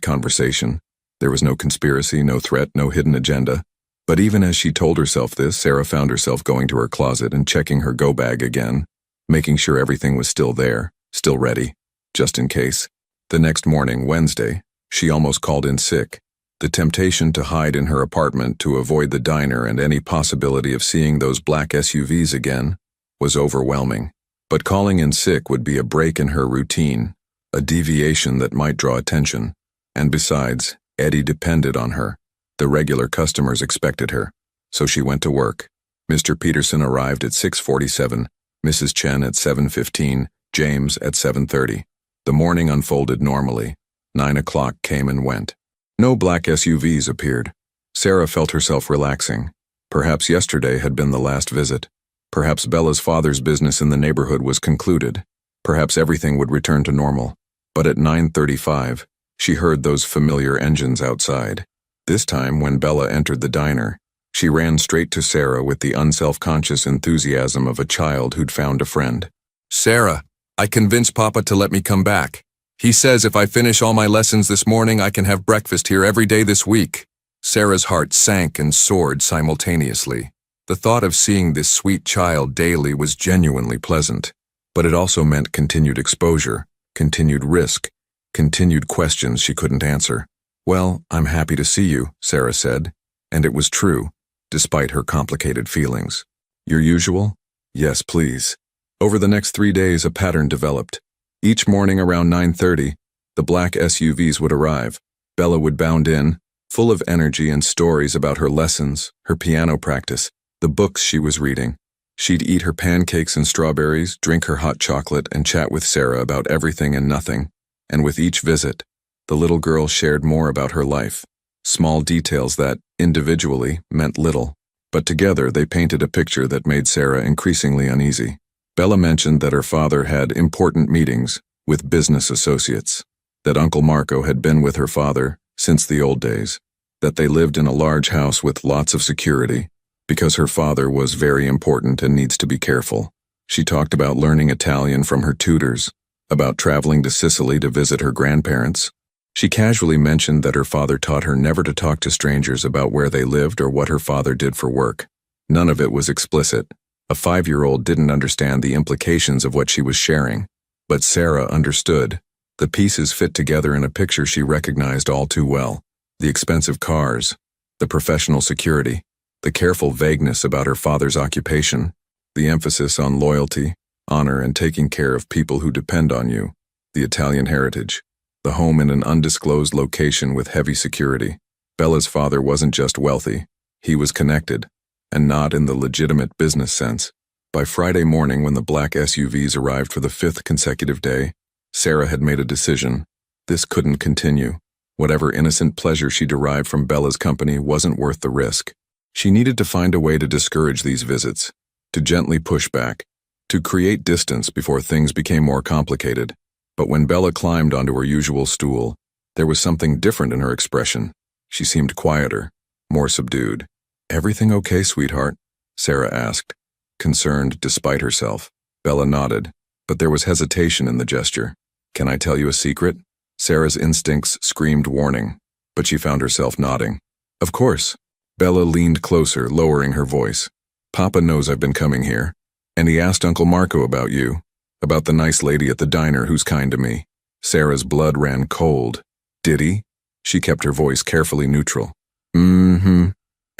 conversation. There was no conspiracy, no threat, no hidden agenda. But even as she told herself this, Sarah found herself going to her closet and checking her go bag again, making sure everything was still there, still ready, just in case. The next morning, Wednesday, she almost called in sick. The temptation to hide in her apartment to avoid the diner and any possibility of seeing those black SUVs again was overwhelming. But calling in sick would be a break in her routine, a deviation that might draw attention. And besides, Eddie depended on her. The regular customers expected her. So she went to work. Mr. Peterson arrived at 6:47, Mrs. Chen at 7:15, James at 7:30. The morning unfolded normally. 9 o'clock came and went. No black SUVs appeared. Sarah felt herself relaxing. Perhaps yesterday had been the last visit. Perhaps Bella's father's business in the neighborhood was concluded. Perhaps everything would return to normal. But at 9:35, she heard those familiar engines outside. This time, when Bella entered the diner, she ran straight to Sarah with the unself-conscious enthusiasm of a child who'd found a friend. "Sarah, I convinced Papa to let me come back. He says if I finish all my lessons this morning, I can have breakfast here every day this week." Sarah's heart sank and soared simultaneously. The thought of seeing this sweet child daily was genuinely pleasant, but it also meant continued exposure, continued risk, continued questions she couldn't answer. "Well, I'm happy to see you," Sarah said, and it was true, despite her complicated feelings. "Your usual?" "Yes, please." Over the next 3 days, a pattern developed. Each morning around 9:30, the black SUVs would arrive. Bella would bound in, full of energy and stories about her lessons, her piano practice, the books she was reading. She'd eat her pancakes and strawberries, drink her hot chocolate, and chat with Sarah about everything and nothing. And with each visit, the little girl shared more about her life, small details that, individually, meant little. But together they painted a picture that made Sarah increasingly uneasy. Bella mentioned that her father had important meetings with business associates, that Uncle Marco had been with her father since the old days, that they lived in a large house with lots of security, because her father was very important and needs to be careful. She talked about learning Italian from her tutors, about traveling to Sicily to visit her grandparents. She casually mentioned that her father taught her never to talk to strangers about where they lived or what her father did for work. None of it was explicit. A 5-year-old didn't understand the implications of what she was sharing, but Sarah understood. The pieces fit together in a picture she recognized all too well. The expensive cars, the professional security, the careful vagueness about her father's occupation, the emphasis on loyalty, honor, and taking care of people who depend on you, the Italian heritage, the home in an undisclosed location with heavy security. Bella's father wasn't just wealthy, he was connected, and not in the legitimate business sense. By Friday morning, when the black SUVs arrived for the 5th consecutive day, Sarah had made a decision. This couldn't continue. Whatever innocent pleasure she derived from Bella's company wasn't worth the risk. She needed to find a way to discourage these visits, to gently push back, to create distance before things became more complicated. But when Bella climbed onto her usual stool, there was something different in her expression. She seemed quieter, more subdued. "Everything okay, sweetheart?" Sarah asked, concerned despite herself. Bella nodded, but there was hesitation in the gesture. "Can I tell you a secret?" Sarah's instincts screamed warning, but she found herself nodding. "Of course." Bella leaned closer, lowering her voice. "Papa knows I've been coming here, and he asked Uncle Marco about you, about the nice lady at the diner who's kind to me." Sarah's blood ran cold. "Did he?" She kept her voice carefully neutral. "Mm-hmm.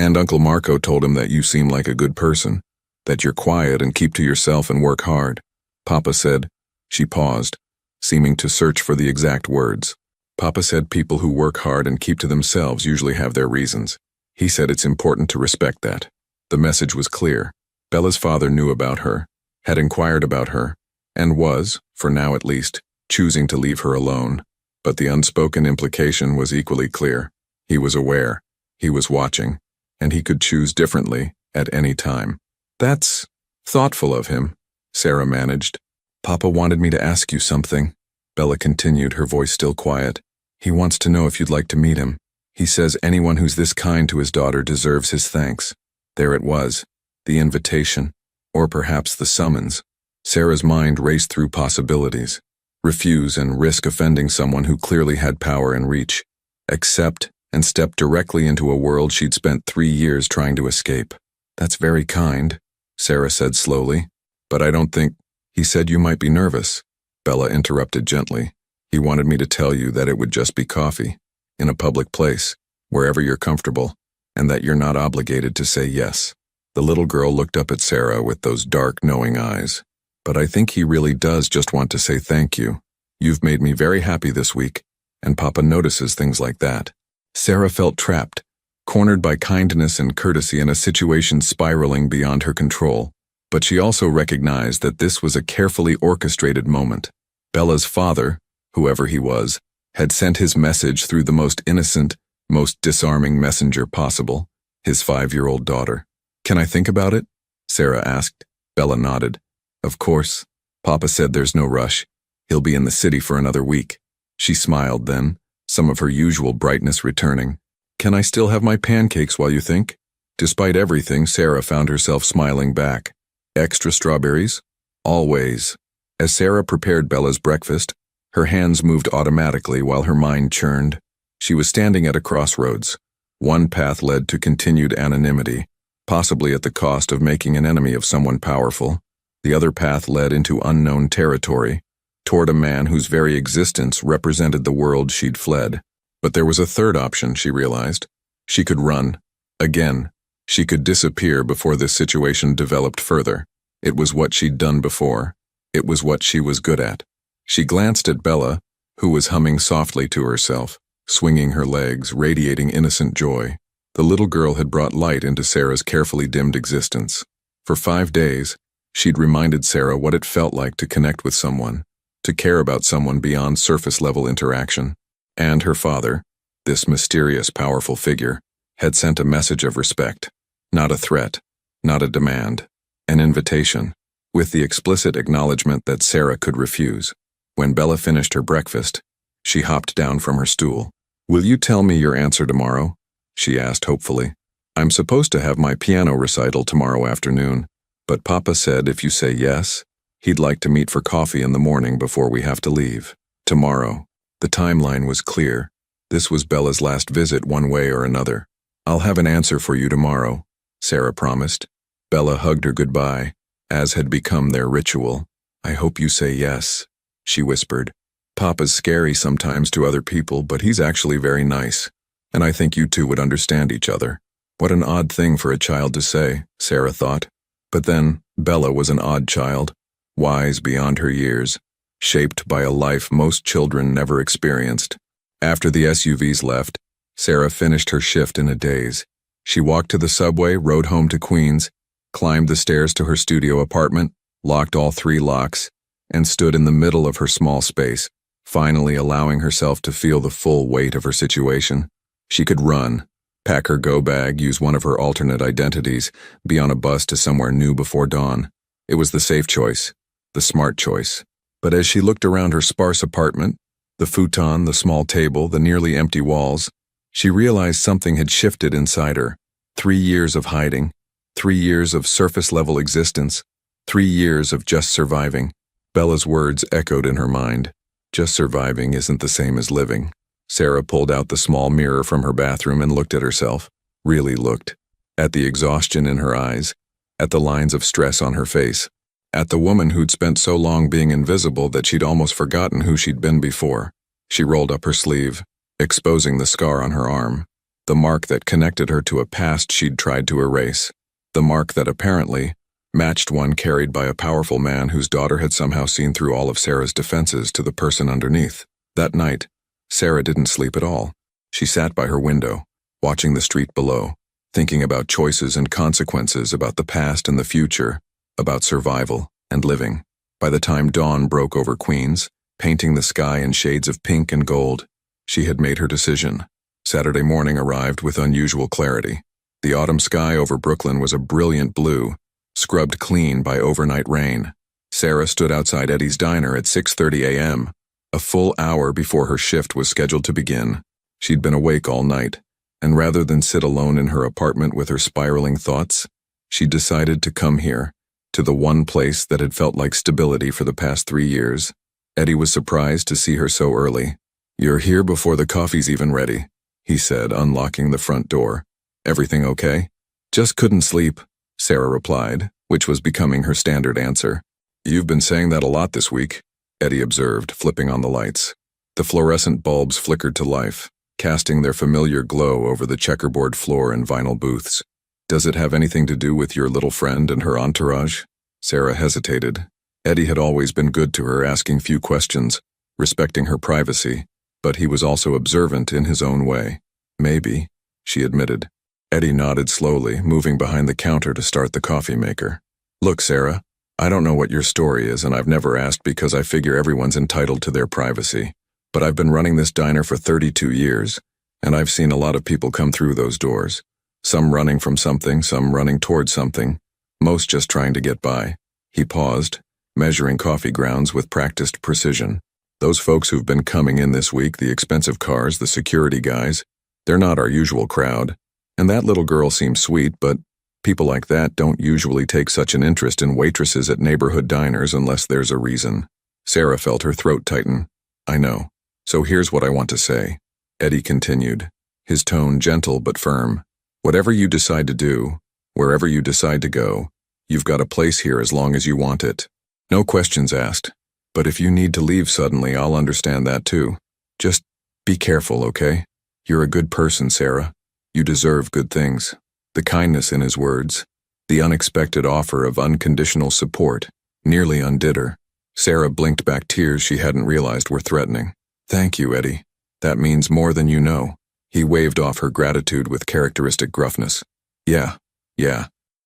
And Uncle Marco told him that you seem like a good person, that you're quiet and keep to yourself and work hard. Papa said." She paused, seeming to search for the exact words. "Papa said people who work hard and keep to themselves usually have their reasons. He said it's important to respect that." The message was clear. Bella's father knew about her, had inquired about her, and was, for now at least, choosing to leave her alone. But the unspoken implication was equally clear. He was aware, he was watching, and he could choose differently at any time. "That's thoughtful of him," Sarah managed. "Papa wanted me to ask you something." Bella continued, her voice still quiet. He wants to know if you'd like to meet him. He says anyone who's this kind to his daughter deserves his thanks. There it was, the invitation, or perhaps the summons. Sarah's mind raced through possibilities. Refuse and risk offending someone who clearly had power and reach. Accept and step directly into a world she'd spent 3 years trying to escape. That's very kind, Sarah said slowly. But I don't think... He said you might be nervous. Bella interrupted gently. He wanted me to tell you that it would just be coffee, in a public place, wherever you're comfortable, and that you're not obligated to say yes. The little girl looked up at Sarah with those dark, knowing eyes. But I think he really does just want to say thank you. You've made me very happy this week, and Papa notices things like that. Sarah felt trapped, cornered by kindness and courtesy in a situation spiraling beyond her control. But she also recognized that this was a carefully orchestrated moment. Bella's father, whoever he was, had sent his message through the most innocent, most disarming messenger possible, his 5-year-old daughter. Can I think about it? Sarah asked. Bella nodded. Of course. Papa said there's no rush. He'll be in the city for another week. She smiled then, some of her usual brightness returning. Can I still have my pancakes while you think? Despite everything, Sarah found herself smiling back. Extra strawberries? Always. As Sarah prepared Bella's breakfast, her hands moved automatically while her mind churned. She was standing at a crossroads. One path led to continued anonymity, possibly at the cost of making an enemy of someone powerful. The other path led into unknown territory, toward a man whose very existence represented the world she'd fled. But there was a third option, she realized. She could run. Again. She could disappear before this situation developed further. It was what she'd done before. It was what she was good at. She glanced at Bella, who was humming softly to herself, swinging her legs, radiating innocent joy. The little girl had brought light into Sarah's carefully dimmed existence. For 5 days, she'd reminded Sarah what it felt like to connect with someone, to care about someone beyond surface-level interaction. And her father, this mysterious, powerful figure, had sent a message of respect. Not a threat, not a demand, an invitation, with the explicit acknowledgement that Sarah could refuse. When Bella finished her breakfast, she hopped down from her stool. Will you tell me your answer tomorrow? She asked hopefully. I'm supposed to have my piano recital tomorrow afternoon, but Papa said if you say yes, he'd like to meet for coffee in the morning before we have to leave. Tomorrow. The timeline was clear. This was Bella's last visit one way or another. I'll have an answer for you tomorrow, Sarah promised. Bella hugged her goodbye, as had become their ritual. I hope you say yes, she whispered. Papa's scary sometimes to other people, but he's actually very nice, and I think you two would understand each other. What an odd thing for a child to say, Sarah thought. But then, Bella was an odd child, wise beyond her years, shaped by a life most children never experienced. After the SUVs left, Sarah finished her shift in a daze. She walked to the subway, rode home to Queens, climbed the stairs to her studio apartment, locked all 3 locks, and stood in the middle of her small space, finally allowing herself to feel the full weight of her situation. She could run, pack her go bag, use one of her alternate identities, be on a bus to somewhere new before dawn. It was the safe choice, the smart choice. But as she looked around her sparse apartment, the futon, the small table, the nearly empty walls, she realized something had shifted inside her. 3 years of hiding, 3 years of surface-level existence, 3 years of just surviving. Bella's words echoed in her mind. Just surviving isn't the same as living. Sarah pulled out the small mirror from her bathroom and looked at herself, really looked, at the exhaustion in her eyes, at the lines of stress on her face, at the woman who'd spent so long being invisible that she'd almost forgotten who she'd been before. She rolled up her sleeve, exposing the scar on her arm, the mark that connected her to a past she'd tried to erase, the mark that apparently matched one carried by a powerful man whose daughter had somehow seen through all of Sarah's defenses to the person underneath. That night, Sarah didn't sleep at all. She sat by her window, watching the street below, thinking about choices and consequences, about the past and the future, about survival and living. By the time dawn broke over Queens, painting the sky in shades of pink and gold, she had made her decision. Saturday morning arrived with unusual clarity. The autumn sky over Brooklyn was a brilliant blue, scrubbed clean by overnight rain. Sarah stood outside Eddie's diner at 6:30 a.m., a full hour before her shift was scheduled to begin. She'd been awake all night, and rather than sit alone in her apartment with her spiraling thoughts, she decided to come here, to the one place that had felt like stability for the past 3 years. Eddie was surprised to see her so early. "You're here before the coffee's even ready," he said, unlocking the front door. "Everything okay?" "Just couldn't sleep," Sarah replied, which was becoming her standard answer. "You've been saying that a lot this week," Eddie observed, flipping on the lights. The fluorescent bulbs flickered to life, casting their familiar glow over the checkerboard floor and vinyl booths. "Does it have anything to do with your little friend and her entourage?" Sarah hesitated. Eddie had always been good to her, asking few questions, respecting her privacy, but he was also observant in his own way. "Maybe," she admitted. Eddie nodded slowly, moving behind the counter to start the coffee maker. "Look, Sarah, I don't know what your story is, and I've never asked because I figure everyone's entitled to their privacy. But I've been running this diner for 32 years, and I've seen a lot of people come through those doors. Some running from something, some running towards something, most just trying to get by." He paused, measuring coffee grounds with practiced precision. "Those folks who've been coming in this week, the expensive cars, the security guys, they're not our usual crowd. And that little girl seems sweet, but people like that don't usually take such an interest in waitresses at neighborhood diners unless there's a reason." Sarah felt her throat tighten. "I know. So here's what I want to say," Eddie continued, his tone gentle but firm. "Whatever you decide to do, wherever you decide to go, you've got a place here as long as you want it. No questions asked. But if you need to leave suddenly, I'll understand that too. Just be careful, okay? You're a good person, Sarah. You deserve good things." The kindness in his words, the unexpected offer of unconditional support, nearly undid her. Sarah blinked back tears she hadn't realized were threatening. "Thank you, Eddie. That means more than you know." He waved off her gratitude with characteristic gruffness. Yeah.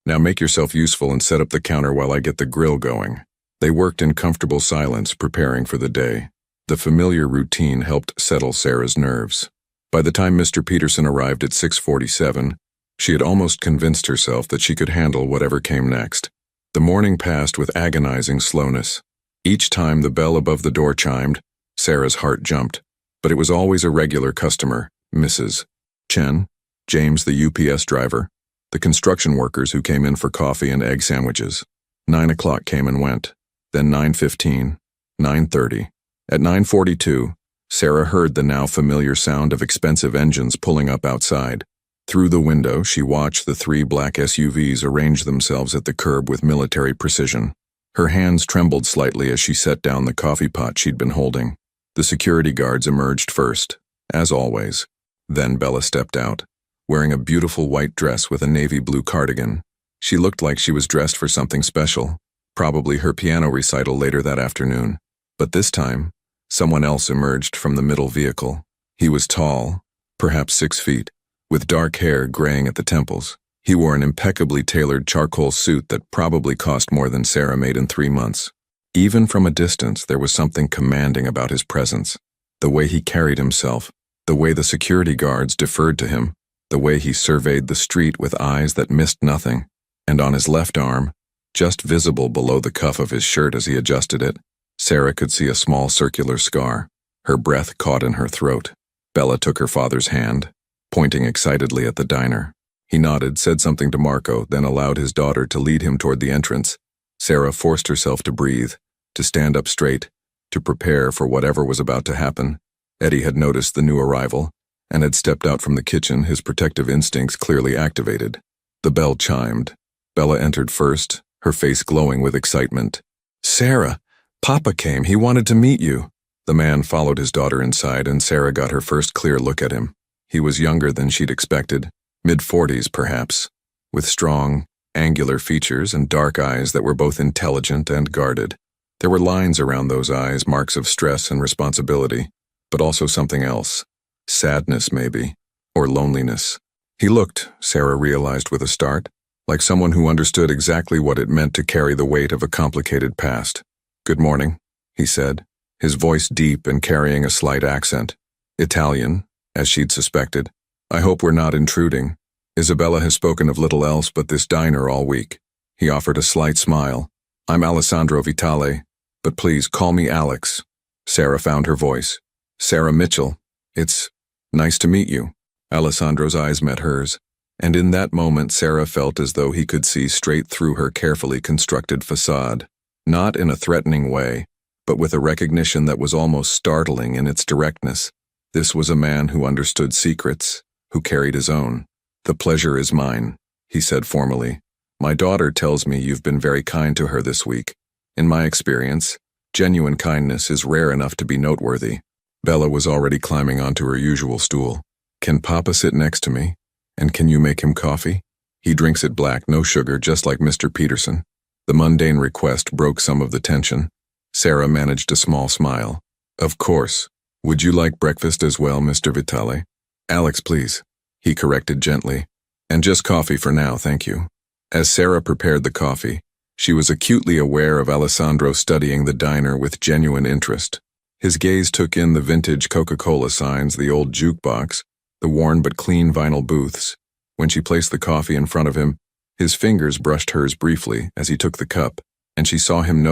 Now make yourself useful and set up the counter while I get the grill going." They worked in comfortable silence, preparing for the day. The familiar routine helped settle Sarah's nerves. By the time Mr. Peterson arrived at 6:47, she had almost convinced herself that she could handle whatever came next. The morning passed with agonizing slowness. Each time the bell above the door chimed, Sarah's heart jumped. But it was always a regular customer, Mrs. Chen, James the UPS driver, the construction workers who came in for coffee and egg sandwiches. 9 o'clock came and went, then 9:15, 9:30. At 9:42, Sarah heard the now familiar sound of expensive engines pulling up outside. Through the window, she watched the 3 black SUVs arrange themselves at the curb with military precision. Her hands trembled slightly as she set down the coffee pot she'd been holding. The security guards emerged first, as always. Then Bella stepped out, wearing a beautiful white dress with a navy blue cardigan. She looked like she was dressed for something special, probably her piano recital later that afternoon. But this time, someone else emerged from the middle vehicle. He was tall, perhaps 6 feet, with dark hair graying at the temples. He wore an impeccably tailored charcoal suit that probably cost more than Sarah made in 3 months. Even from a distance, there was something commanding about his presence. The way he carried himself, the way the security guards deferred to him, the way he surveyed the street with eyes that missed nothing. And on his left arm, just visible below the cuff of his shirt as he adjusted it, Sarah could see a small circular scar. Her breath caught in her throat. Bella took her father's hand, pointing excitedly at the diner. He nodded, said something to Marco, then allowed his daughter to lead him toward the entrance. Sarah forced herself to breathe, to stand up straight, to prepare for whatever was about to happen. Eddie had noticed the new arrival, and had stepped out from the kitchen, his protective instincts clearly activated. The bell chimed. Bella entered first, her face glowing with excitement. "Sarah, Papa came. He wanted to meet you." The man followed his daughter inside, and Sarah got her first clear look at him. He was younger than she'd expected, mid-40s perhaps, with strong, angular features and dark eyes that were both intelligent and guarded. There were lines around those eyes, marks of stress and responsibility, but also something else. Sadness, maybe, or loneliness. He looked, Sarah realized with a start, like someone who understood exactly what it meant to carry the weight of a complicated past. "Good morning," he said, his voice deep and carrying a slight accent. Italian, as she'd suspected. "I hope we're not intruding. Isabella has spoken of little else but this diner all week." He offered a slight smile. "I'm Alessandro Vitale, but please call me Alex." Sarah found her voice. Sarah Mitchell. It's nice to meet you. Alessandro's eyes met hers, and in that moment Sarah felt as though he could see straight through her carefully constructed facade, not in a threatening way, but with a recognition that was almost startling in its directness. This was a man who understood secrets, who carried his own. "The pleasure is mine," he said formally. "My daughter tells me you've been very kind to her this week. In my experience, genuine kindness is rare enough to be noteworthy." Bella was already climbing onto her usual stool. "Can Papa sit next to me? And can you make him coffee? He drinks it black, no sugar, just like Mr. Peterson." The mundane request broke some of the tension. Sarah managed a small smile. "Of course. Would you like breakfast as well, Mr. Vitale?" "Alex, please," he corrected gently. "And just coffee for now, thank you." As Sarah prepared the coffee, she was acutely aware of Alessandro studying the diner with genuine interest. His gaze took in the vintage Coca-Cola signs, the old jukebox, the worn but clean vinyl booths. When she placed the coffee in front of him, his fingers brushed hers briefly as he took the cup, and she saw him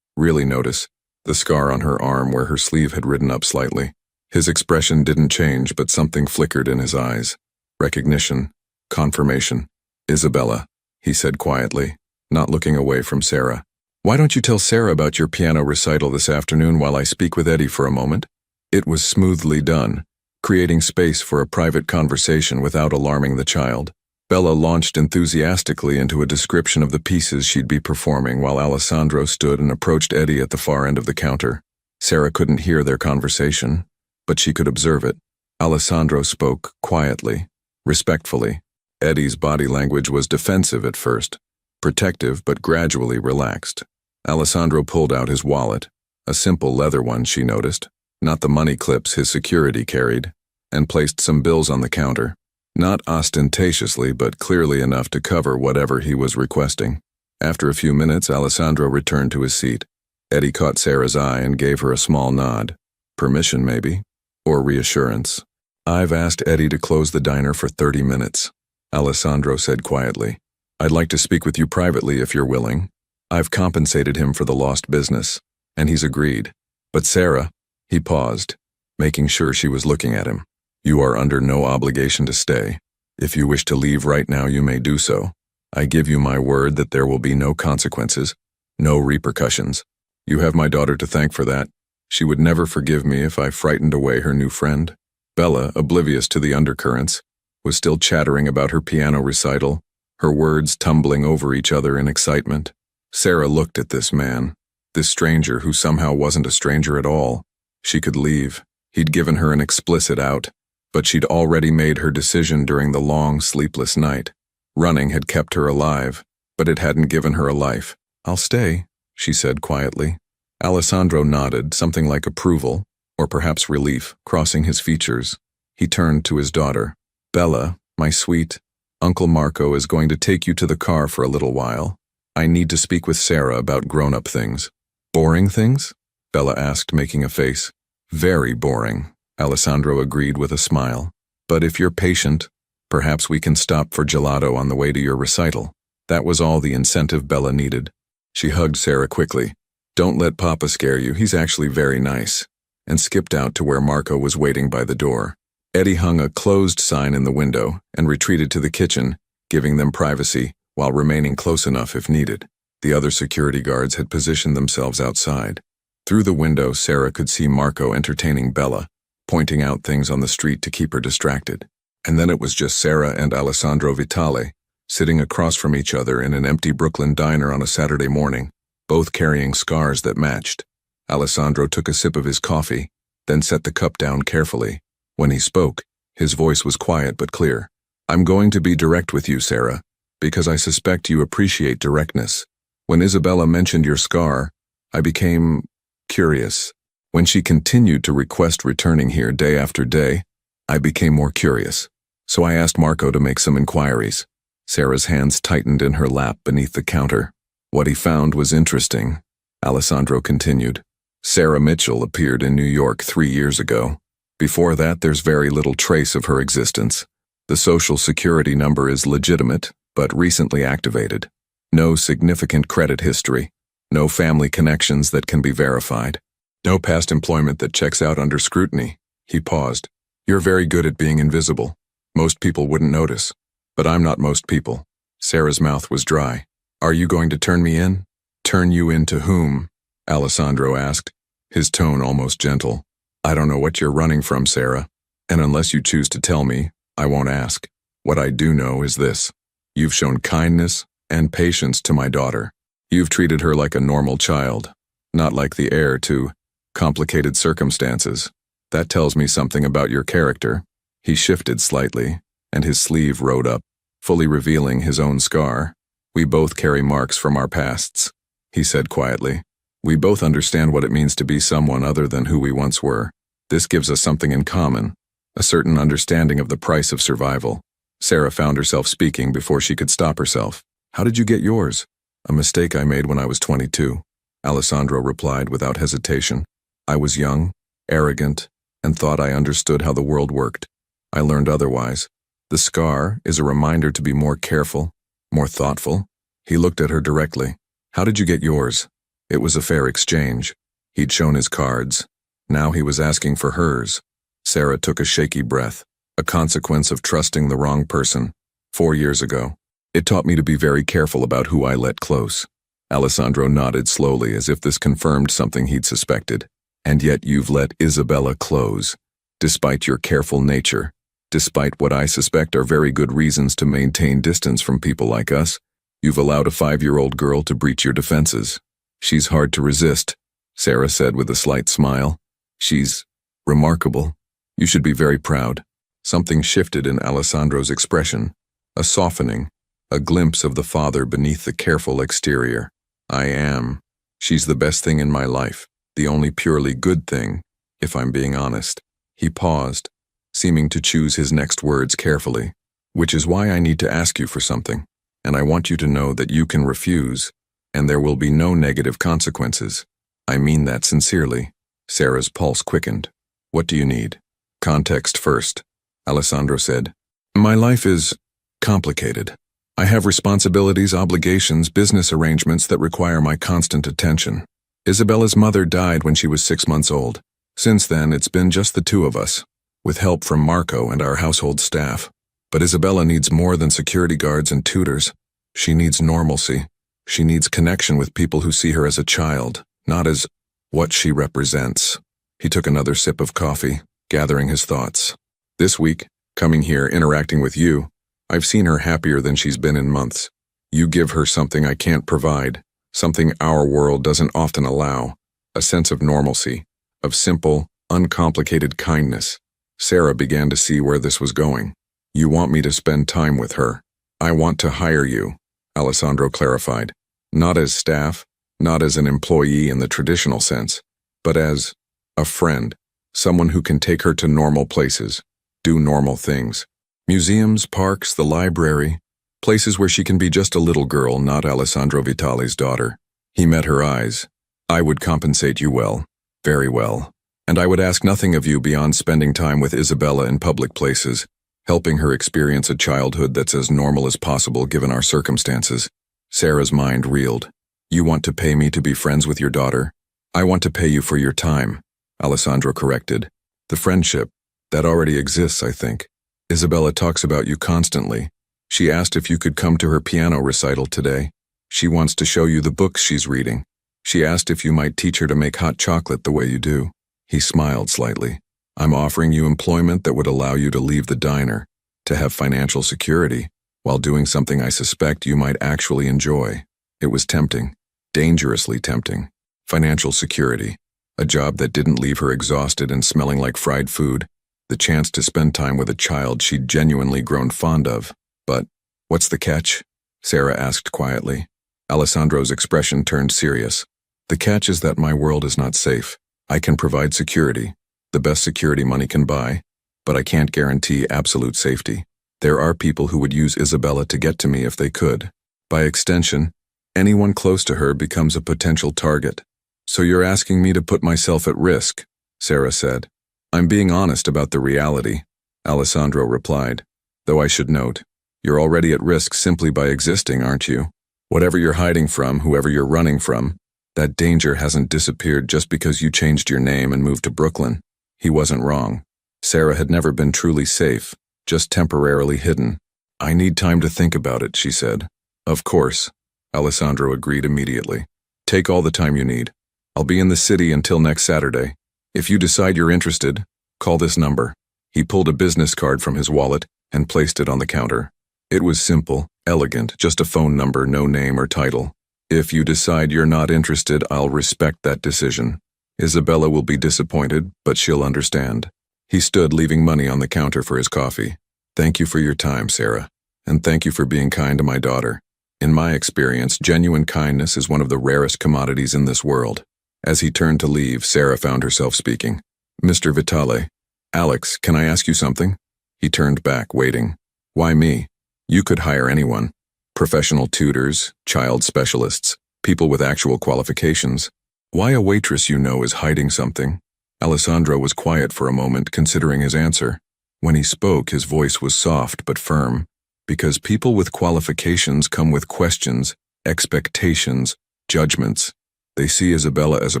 really notice, the scar on her arm where her sleeve had ridden up slightly. His expression didn't change, but something flickered in his eyes. Recognition. Confirmation. "Isabella," he said quietly, not looking away from Sarah. "Why don't you tell Sarah about your piano recital this afternoon while I speak with Eddie for a moment?" It was smoothly done, creating space for a private conversation without alarming the child. Bella launched enthusiastically into a description of the pieces she'd be performing while Alessandro stood and approached Eddie at the far end of the counter. Sarah couldn't hear their conversation, but she could observe it. Alessandro spoke quietly, respectfully. Eddie's body language was defensive at first, protective but gradually relaxed. Alessandro pulled out his wallet, a simple leather one she noticed, not the money clips his security carried, and placed some bills on the counter. Not ostentatiously, but clearly enough to cover whatever he was requesting. After a few minutes, Alessandro returned to his seat. Eddie caught Sarah's eye and gave her a small nod. Permission, maybe? Or reassurance. "I've asked Eddie to close the diner for 30 minutes, Alessandro said quietly. "I'd like to speak with you privately if you're willing. I've compensated him for the lost business, and he's agreed. But Sarah," he paused, making sure she was looking at him. "You are under no obligation to stay. If you wish to leave right now, you may do so. I give you my word that there will be no consequences, no repercussions. You have my daughter to thank for that. She would never forgive me if I frightened away her new friend." Bella, oblivious to the undercurrents, was still chattering about her piano recital, her words tumbling over each other in excitement. Sarah looked at this man, this stranger who somehow wasn't a stranger at all. She could leave. He'd given her an explicit out. But she'd already made her decision during the long, sleepless night. Running had kept her alive, but it hadn't given her a life. "I'll stay," she said quietly. Alessandro nodded, something like approval, or perhaps relief, crossing his features. He turned to his daughter. "Bella, my sweet, Uncle Marco is going to take you to the car for a little while. I need to speak with Sarah about grown-up things." "Boring things?" Bella asked, making a face. "Very boring," Alessandro agreed with a smile. "But if you're patient, perhaps we can stop for gelato on the way to your recital." That was all the incentive Bella needed. She hugged Sarah quickly. "Don't let Papa scare you, he's actually very nice," and skipped out to where Marco was waiting by the door. Eddie hung a closed sign in the window and retreated to the kitchen, giving them privacy while remaining close enough if needed. The other security guards had positioned themselves outside. Through the window, Sarah could see Marco entertaining Bella, pointing out things on the street to keep her distracted. And then it was just Sarah and Alessandro Vitale, sitting across from each other in an empty Brooklyn diner on a Saturday morning, both carrying scars that matched. Alessandro took a sip of his coffee, then set the cup down carefully. When he spoke, his voice was quiet but clear. "I'm going to be direct with you, Sarah, because I suspect you appreciate directness. When Isabella mentioned your scar, I became curious. When she continued to request returning here day after day, I became more curious. So I asked Marco to make some inquiries." Sarah's hands tightened in her lap beneath the counter. "What he found was interesting," Alessandro continued. "Sarah Mitchell appeared in New York 3 years ago. Before that, there's very little trace of her existence. The social security number is legitimate, but recently activated. No significant credit history. No family connections that can be verified. No past employment that checks out under scrutiny. He paused. You're very good at being invisible. Most people wouldn't notice. But I'm not most people. Sarah's mouth was dry. Are you going to turn me in? Turn you in to whom? Alessandro asked, his tone almost gentle. I don't know what you're running from, Sarah. And unless you choose to tell me, I won't ask. What I do know is this. You've shown kindness and patience to my daughter. You've treated her like a normal child, not like the heir to complicated circumstances. That tells me something about your character. He shifted slightly, and his sleeve rode up, fully revealing his own scar. We both carry marks from our pasts, he said quietly. We both understand what it means to be someone other than who we once were. This gives us something in common, a certain understanding of the price of survival. Sarah found herself speaking before she could stop herself. How did you get yours? A mistake I made when I was 22, Alessandro replied without hesitation. I was young, arrogant, and thought I understood how the world worked. I learned otherwise. The scar is a reminder to be more careful, more thoughtful. He looked at her directly. How did you get yours? It was a fair exchange. He'd shown his cards. Now he was asking for hers. Sarah took a shaky breath, a consequence of trusting the wrong person. 4 years ago. It taught me to be very careful about who I let close. Alessandro nodded slowly as if this confirmed something he'd suspected. And yet you've let Isabella close. Despite your careful nature, despite what I suspect are very good reasons to maintain distance from people like us, you've allowed a 5-year-old girl to breach your defenses. She's hard to resist, Sarah said with a slight smile. She's remarkable. You should be very proud. Something shifted in Alessandro's expression, a softening, a glimpse of the father beneath the careful exterior. I am. She's the best thing in my life, the only purely good thing, if I'm being honest. He paused, seeming to choose his next words carefully. Which is why I need to ask you for something, and I want you to know that you can refuse, and there will be no negative consequences. I mean that sincerely. Sarah's pulse quickened. What do you need? Context first, Alessandro said. My life is complicated. I have responsibilities, obligations, business arrangements that require my constant attention. Isabella's mother died when she was 6 months old. Since then, it's been just the two of us, with help from Marco and our household staff. But Isabella needs more than security guards and tutors. She needs normalcy. She needs connection with people who see her as a child, not as what she represents. He took another sip of coffee, gathering his thoughts. This week, coming here, interacting with you, I've seen her happier than she's been in months. You give her something I can't provide, something our world doesn't often allow, a sense of normalcy, of simple, uncomplicated kindness. Sarah began to see where this was going. You want me to spend time with her. I want to hire you, Alessandro clarified. Not as staff, not as an employee in the traditional sense, but as a friend, someone who can take her to normal places, do normal things. Museums, parks, the library, places where she can be just a little girl, not Alessandro Vitali's daughter. He met her eyes. I would compensate you well, very well, and I would ask nothing of you beyond spending time with Isabella in public places, helping her experience a childhood that's as normal as possible given our circumstances. Sarah's mind reeled. You want to pay me to be friends with your daughter? I want to pay you for your time, Alessandro corrected. The friendship, that already exists, I think. Isabella talks about you constantly. She asked if you could come to her piano recital today. She wants to show you the books she's reading. She asked if you might teach her to make hot chocolate the way you do. He smiled slightly. I'm offering you employment that would allow you to leave the diner, to have financial security, while doing something I suspect you might actually enjoy. It was tempting, dangerously tempting. Financial security, a job that didn't leave her exhausted and smelling like fried food, the chance to spend time with a child she'd genuinely grown fond of. But, what's the catch? Sarah asked quietly. Alessandro's expression turned serious. The catch is that my world is not safe. I can provide security, the best security money can buy, but I can't guarantee absolute safety. There are people who would use Isabella to get to me if they could. By extension, anyone close to her becomes a potential target. So you're asking me to put myself at risk, Sarah said. I'm being honest about the reality, Alessandro replied. Though I should note, you're already at risk simply by existing, aren't you? Whatever you're hiding from, whoever you're running from, That danger hasn't disappeared just because you changed your name and moved to Brooklyn. He wasn't wrong. Sarah had never been truly safe, just temporarily hidden. I need time to think about it, she said. Of course. Alessandro agreed immediately. Take all the time you need. I'll be in the city until next Saturday. If you decide you're interested, call this number. He pulled a business card from his wallet and placed it on the counter. It was simple, elegant, just a phone number, no name or title. If you decide you're not interested, I'll respect that decision. Isabella will be disappointed, but she'll understand. He stood, leaving money on the counter for his coffee. Thank you for your time, Sarah. And thank you for being kind to my daughter. In my experience, genuine kindness is one of the rarest commodities in this world. As he turned to leave, Sarah found herself speaking. Mr. Vitale. Alex, can I ask you something? He turned back, waiting. Why me? You could hire anyone. Professional tutors, child specialists, people with actual qualifications. Why a waitress you know is hiding something? Alessandro was quiet for a moment, considering his answer. When he spoke, his voice was soft but firm. Because people with qualifications come with questions, expectations, judgments. They see Isabella as a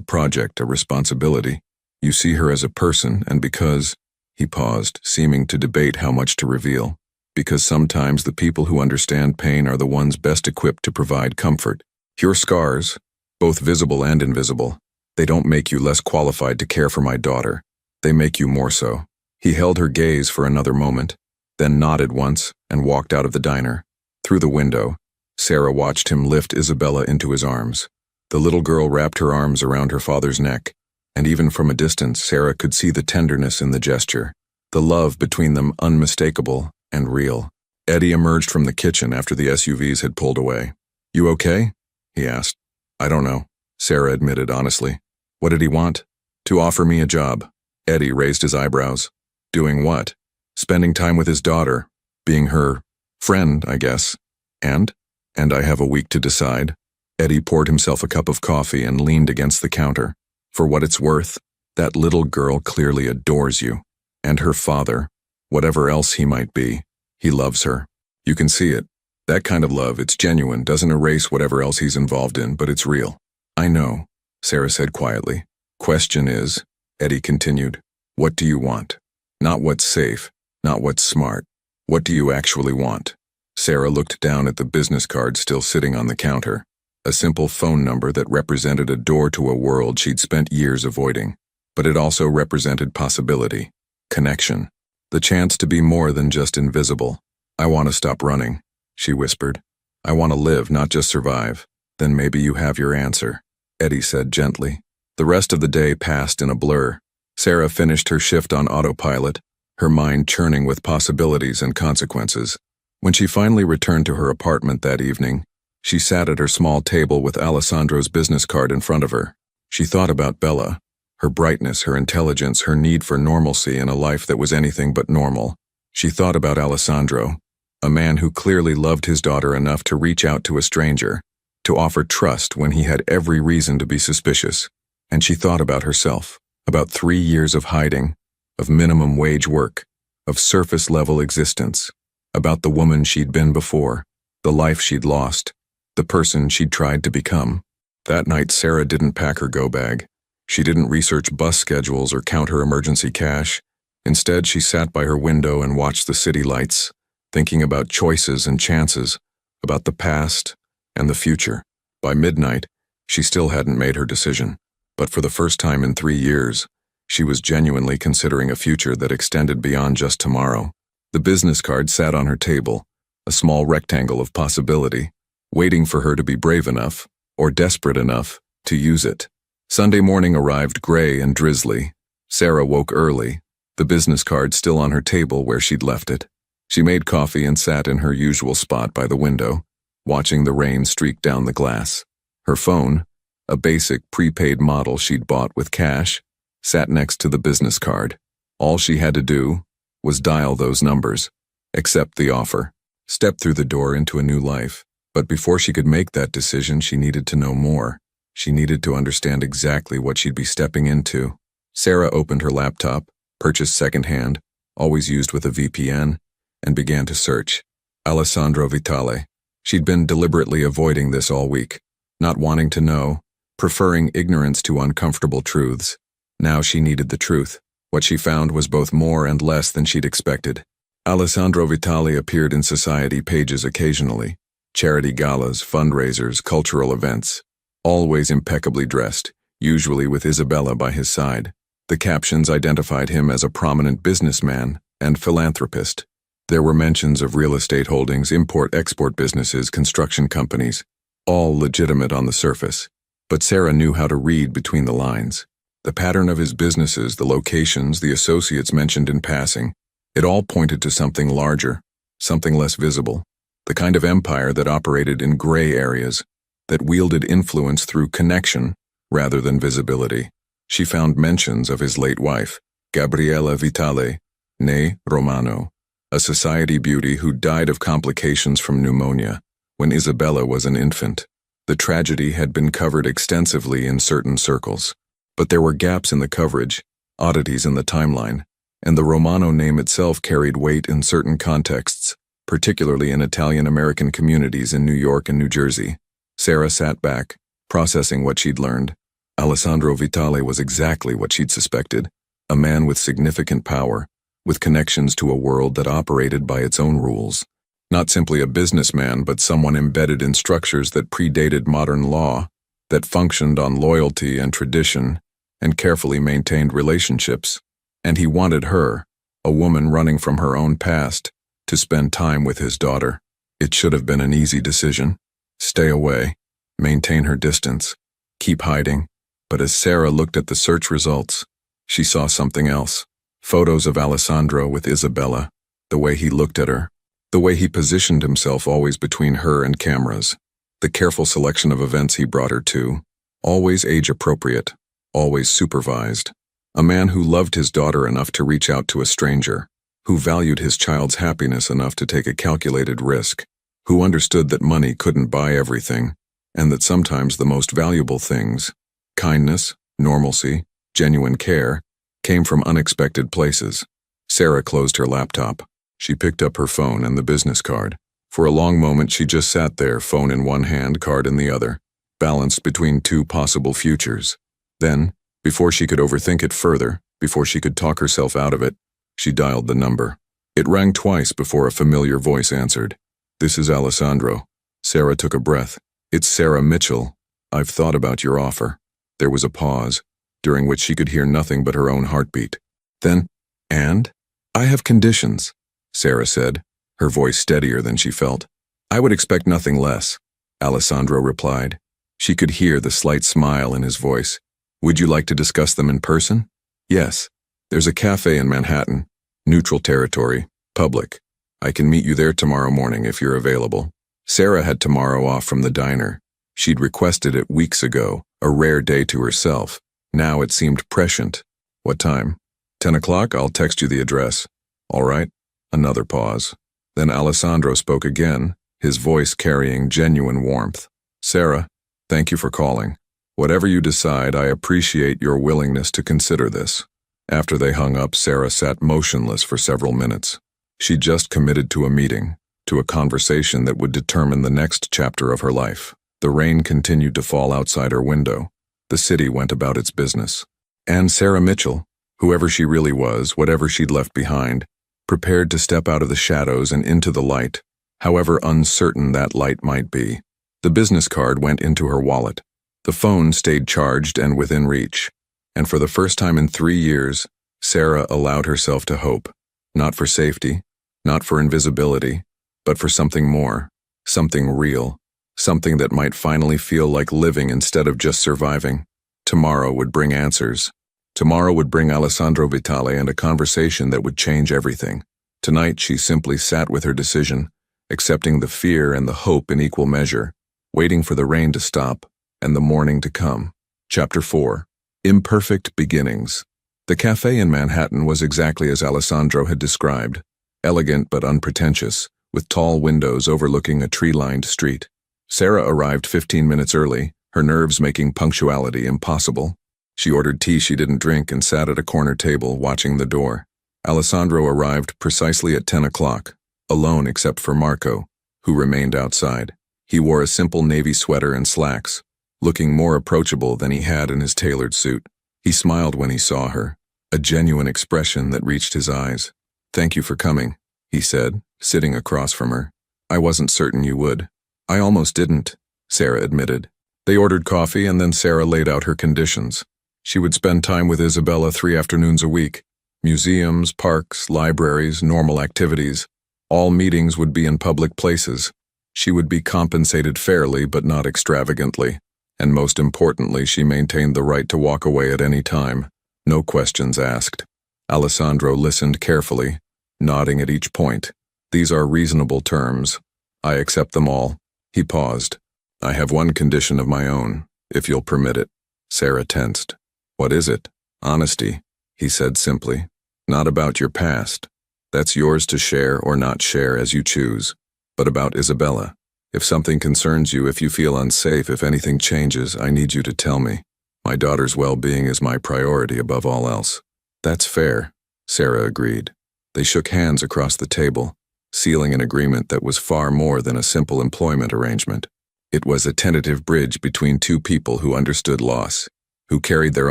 project, a responsibility. You see her as a person, and because... He paused, seeming to debate how much to reveal. Because sometimes the people who understand pain are the ones best equipped to provide comfort. Your scars, both visible and invisible, they don't make you less qualified to care for my daughter. They make you more so. He held her gaze for another moment, then nodded once and walked out of the diner. Through the window, Sarah watched him lift Isabella into his arms. The little girl wrapped her arms around her father's neck, and even from a distance, Sarah could see the tenderness in the gesture, the love between them unmistakable and real. Eddie emerged from the kitchen after the SUVs had pulled away. You okay? He asked. I don't know, Sarah admitted honestly. What did he want? To offer me a job. Eddie raised his eyebrows. Doing what? Spending time with his daughter. Being her friend, I guess. And I have a week to decide. Eddie poured himself a cup of coffee and leaned against the counter. For what it's worth, that little girl clearly adores you. And her father, whatever else he might be, he loves her. You can see it. That kind of love, it's genuine, doesn't erase whatever else he's involved in, but it's real. I know, Sarah said quietly. Question is, Eddie continued, what do you want? Not what's safe, not what's smart. What do you actually want? Sarah looked down at the business card still sitting on the counter. A simple phone number that represented a door to a world she'd spent years avoiding. But it also represented possibility, connection, the chance to be more than just invisible. I want to stop running, she whispered. I want to live, not just survive. Then maybe you have your answer, Eddie said gently. The rest of the day passed in a blur. Sarah finished her shift on autopilot, her mind churning with possibilities and consequences. When she finally returned to her apartment that evening, she sat at her small table with Alessandro's business card in front of her. She thought about Bella, her brightness, her intelligence, her need for normalcy in a life that was anything but normal. She thought about Alessandro, a man who clearly loved his daughter enough to reach out to a stranger, to offer trust when he had every reason to be suspicious. And she thought about herself, about 3 years of hiding, of minimum wage work, of surface-level existence, about the woman she'd been before, the life she'd lost, the person she'd tried to become. That night, Sarah didn't pack her go-bag. She didn't research bus schedules or count her emergency cash. Instead, she sat by her window and watched the city lights, thinking about choices and chances, about the past and the future. By midnight, she still hadn't made her decision, but for the first time in 3 years, she was genuinely considering a future that extended beyond just tomorrow. The business card sat on her table, a small rectangle of possibility, waiting for her to be brave enough, or desperate enough, to use it. Sunday morning arrived gray and drizzly. Sarah woke early, the business card still on her table where she'd left it. She made coffee and sat in her usual spot by the window, watching the rain streak down the glass. Her phone, a basic prepaid model she'd bought with cash, sat next to the business card. All she had to do was dial those numbers, accept the offer, step through the door into a new life. But before she could make that decision, she needed to know more. She needed to understand exactly what she'd be stepping into. Sarah opened her laptop, purchased secondhand, always used with a VPN, and began to search. Alessandro Vitale. She'd been deliberately avoiding this all week, not wanting to know, preferring ignorance to uncomfortable truths. Now she needed the truth. What she found was both more and less than she'd expected. Alessandro Vitale appeared in society pages occasionally. Charity galas, fundraisers, cultural events. Always impeccably dressed, usually with Isabella by his side. The captions identified him as a prominent businessman and philanthropist. There were mentions of real estate holdings, import-export businesses, construction companies, all legitimate on the surface. But Sarah knew how to read between the lines. The pattern of his businesses, the locations, the associates mentioned in passing, it all pointed to something larger, something less visible, the kind of empire that operated in gray areas, that wielded influence through connection rather than visibility. She found mentions of his late wife, Gabriella Vitale, née Romano, a society beauty who died of complications from pneumonia when Isabella was an infant. The tragedy had been covered extensively in certain circles, but there were gaps in the coverage, oddities in the timeline, and the Romano name itself carried weight in certain contexts, particularly in Italian-American communities in New York and New Jersey. Sarah sat back, processing what she'd learned. Alessandro Vitale was exactly what she'd suspected, a man with significant power, with connections to a world that operated by its own rules. Not simply a businessman, but someone embedded in structures that predated modern law, that functioned on loyalty and tradition, and carefully maintained relationships. And he wanted her, a woman running from her own past, to spend time with his daughter. It should have been an easy decision. Stay away, maintain her distance, keep hiding. But as Sarah looked at the search results, she saw something else. Photos of Alessandro with Isabella, the way he looked at her, the way he positioned himself always between her and cameras, the careful selection of events he brought her to, always age-appropriate, always supervised. A man who loved his daughter enough to reach out to a stranger, who valued his child's happiness enough to take a calculated risk, who understood that money couldn't buy everything, and that sometimes the most valuable things, kindness, normalcy, genuine care, came from unexpected places. Sarah closed her laptop. She picked up her phone and the business card. For a long moment she just sat there, phone in one hand, card in the other, balanced between two possible futures. Then, before she could overthink it further, before she could talk herself out of it, she dialed the number. It rang twice before a familiar voice answered. "This is Alessandro." Sarah took a breath. "It's Sarah Mitchell. I've thought about your offer." There was a pause, during which she could hear nothing but her own heartbeat. Then, "And? I have conditions," Sarah said, her voice steadier than she felt. "I would expect nothing less," Alessandro replied. She could hear the slight smile in his voice. "Would you like to discuss them in person?" "Yes. There's a cafe in Manhattan. Neutral territory. Public. I can meet you there tomorrow morning if you're available." Sarah had tomorrow off from the diner. She'd requested it weeks ago, a rare day to herself. Now it seemed prescient. "What time?" 10 o'clock, I'll text you the address." "All right." Another pause. Then Alessandro spoke again, his voice carrying genuine warmth. "Sarah, thank you for calling. Whatever you decide, I appreciate your willingness to consider this." After they hung up, Sarah sat motionless for several minutes. She'd just committed to a meeting, to a conversation that would determine the next chapter of her life. The rain continued to fall outside her window. The city went about its business. And Sarah Mitchell, whoever she really was, whatever she'd left behind, prepared to step out of the shadows and into the light, however uncertain that light might be. The business card went into her wallet. The phone stayed charged and within reach. And for the first time in 3 years, Sarah allowed herself to hope. Not for safety, not for invisibility, but for something more, something real. Something that might finally feel like living instead of just surviving. Tomorrow would bring answers. Tomorrow would bring Alessandro Vitale and a conversation that would change everything. Tonight she simply sat with her decision, accepting the fear and the hope in equal measure, waiting for the rain to stop and the morning to come. Chapter 4. Imperfect Beginnings. The cafe in Manhattan was exactly as Alessandro had described, elegant but unpretentious, with tall windows overlooking a tree-lined street. Sarah arrived 15 minutes early, her nerves making punctuality impossible. She ordered tea she didn't drink and sat at a corner table watching the door. Alessandro arrived precisely at 10 o'clock, alone except for Marco, who remained outside. He wore a simple navy sweater and slacks, looking more approachable than he had in his tailored suit. He smiled when he saw her, a genuine expression that reached his eyes. "Thank you for coming," he said, sitting across from her. "I wasn't certain you would." "I almost didn't," Sarah admitted. They ordered coffee, and then Sarah laid out her conditions. She would spend time with Isabella 3 afternoons a week. Museums, parks, libraries, normal activities. All meetings would be in public places. She would be compensated fairly but not extravagantly. And most importantly, she maintained the right to walk away at any time. No questions asked. Alessandro listened carefully, nodding at each point. "These are reasonable terms. I accept them all." He paused. "I have one condition of my own, if you'll permit it." Sarah tensed. "What is it?" "Honesty," he said simply. "Not about your past. That's yours to share or not share as you choose. But about Isabella. If something concerns you, if you feel unsafe, if anything changes, I need you to tell me. My daughter's well-being is my priority above all else." "That's fair," Sarah agreed. They shook hands across the table, sealing an agreement that was far more than a simple employment arrangement. It was a tentative bridge between two people who understood loss, who carried their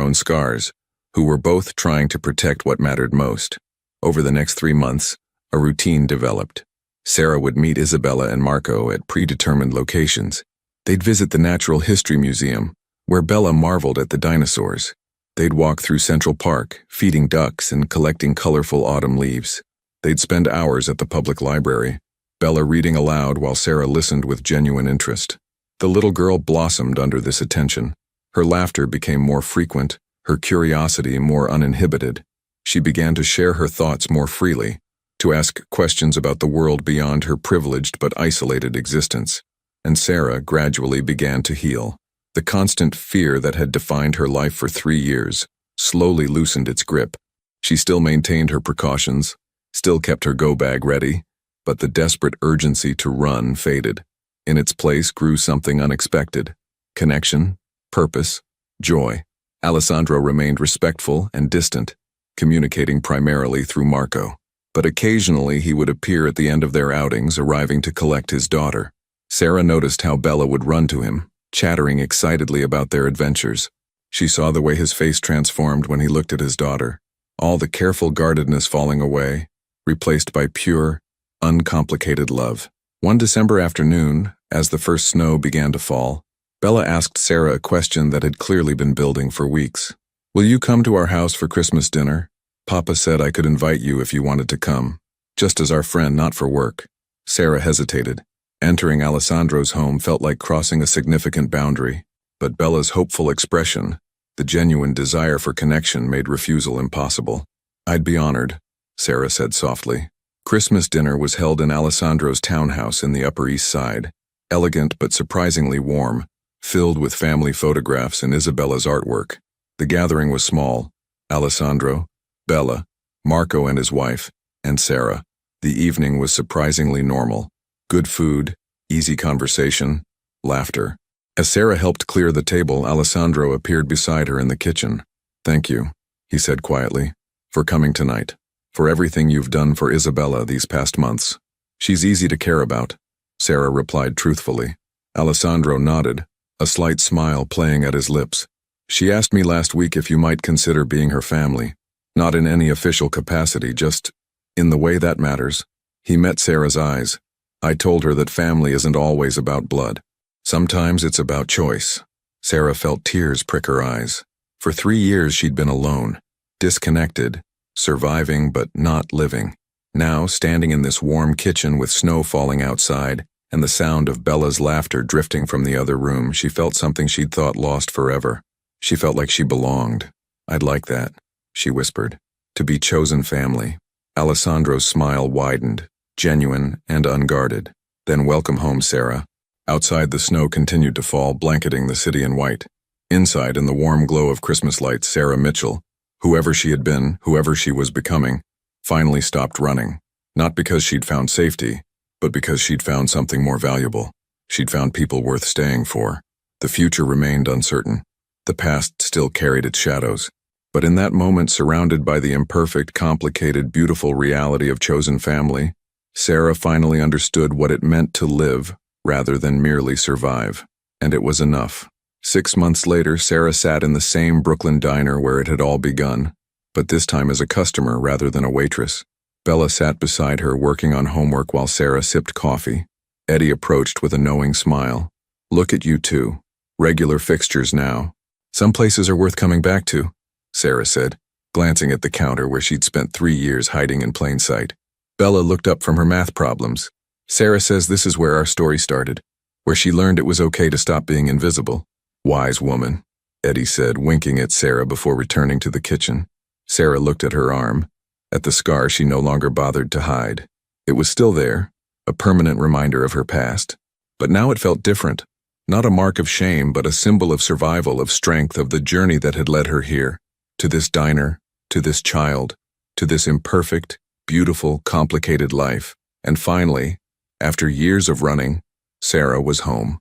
own scars, who were both trying to protect what mattered most. Over the next 3 months, a routine developed. Sarah would meet Isabella and Marco at predetermined locations. They'd visit the Natural History Museum, where Bella marveled at the dinosaurs. They'd walk through Central Park, feeding ducks and collecting colorful autumn leaves. They'd spend hours at the public library, Bella reading aloud while Sarah listened with genuine interest. The little girl blossomed under this attention. Her laughter became more frequent, her curiosity more uninhibited. She began to share her thoughts more freely, to ask questions about the world beyond her privileged but isolated existence. And Sarah gradually began to heal. The constant fear that had defined her life for 3 years slowly loosened its grip. She still maintained her precautions, still kept her go-bag ready, but the desperate urgency to run faded. In its place grew something unexpected: connection, purpose, joy. Alessandro remained respectful and distant, communicating primarily through Marco. But occasionally he would appear at the end of their outings, arriving to collect his daughter. Sarah noticed how Bella would run to him, chattering excitedly about their adventures. She saw the way his face transformed when he looked at his daughter, all the careful guardedness falling away, replaced by pure, uncomplicated love. One December afternoon, as the first snow began to fall, Bella asked Sarah a question that had clearly been building for weeks. "Will you come to our house for Christmas dinner? Papa said I could invite you if you wanted to come, just as our friend, not for work." Sarah hesitated. Entering Alessandro's home felt like crossing a significant boundary, but Bella's hopeful expression, the genuine desire for connection, made refusal impossible. "I'd be honored," Sarah said softly. Christmas dinner was held in Alessandro's townhouse in the Upper East Side, elegant but surprisingly warm, filled with family photographs and Isabella's artwork. The gathering was small: Alessandro, Bella, Marco and his wife, and Sarah. The evening was surprisingly normal. Good food, easy conversation, laughter. As Sarah helped clear the table, Alessandro appeared beside her in the kitchen. "Thank you," he said quietly, "for coming tonight, for everything you've done for Isabella these past months. She's easy to care about," Sarah replied truthfully. Alessandro nodded, a slight smile playing at his lips. "She asked me last week if you might consider being her family. Not in any official capacity, just in the way that matters." He met Sarah's eyes. "I told her that family isn't always about blood. Sometimes it's about choice." Sarah felt tears prick her eyes. For 3 years she'd been alone, disconnected, surviving but not living. Now, standing in this warm kitchen with snow falling outside and the sound of Bella's laughter drifting from the other room, she felt something she'd thought lost forever. She felt like she belonged. "I'd like that," she whispered. "To be chosen family." Alessandro's smile widened, genuine and unguarded. "Then welcome home, Sarah." Outside, the snow continued to fall, blanketing the city in white. Inside, in the warm glow of Christmas lights, Sarah Mitchell, whoever she had been, whoever she was becoming, finally stopped running. Not because she'd found safety, but because she'd found something more valuable. She'd found people worth staying for. The future remained uncertain. The past still carried its shadows. But in that moment, surrounded by the imperfect, complicated, beautiful reality of chosen family, Sarah finally understood what it meant to live rather than merely survive. And it was enough. 6 months later, Sarah sat in the same Brooklyn diner where it had all begun, but this time as a customer rather than a waitress. Bella sat beside her, working on homework while Sarah sipped coffee. Eddie approached with a knowing smile. "Look at you two. Regular fixtures now. Some places are worth coming back to," Sarah said, glancing at the counter where she'd spent 3 years hiding in plain sight. Bella looked up from her math problems. "Sarah says this is where our story started, where she learned it was okay to stop being invisible." "Wise woman," Eddie said, winking at Sarah before returning to the kitchen. Sarah looked at her arm, at the scar she no longer bothered to hide. It was still there, a permanent reminder of her past. But now it felt different. Not a mark of shame, but a symbol of survival, of strength, of the journey that had led her here. To this diner, to this child, to this imperfect, beautiful, complicated life. And finally, after years of running, Sarah was home.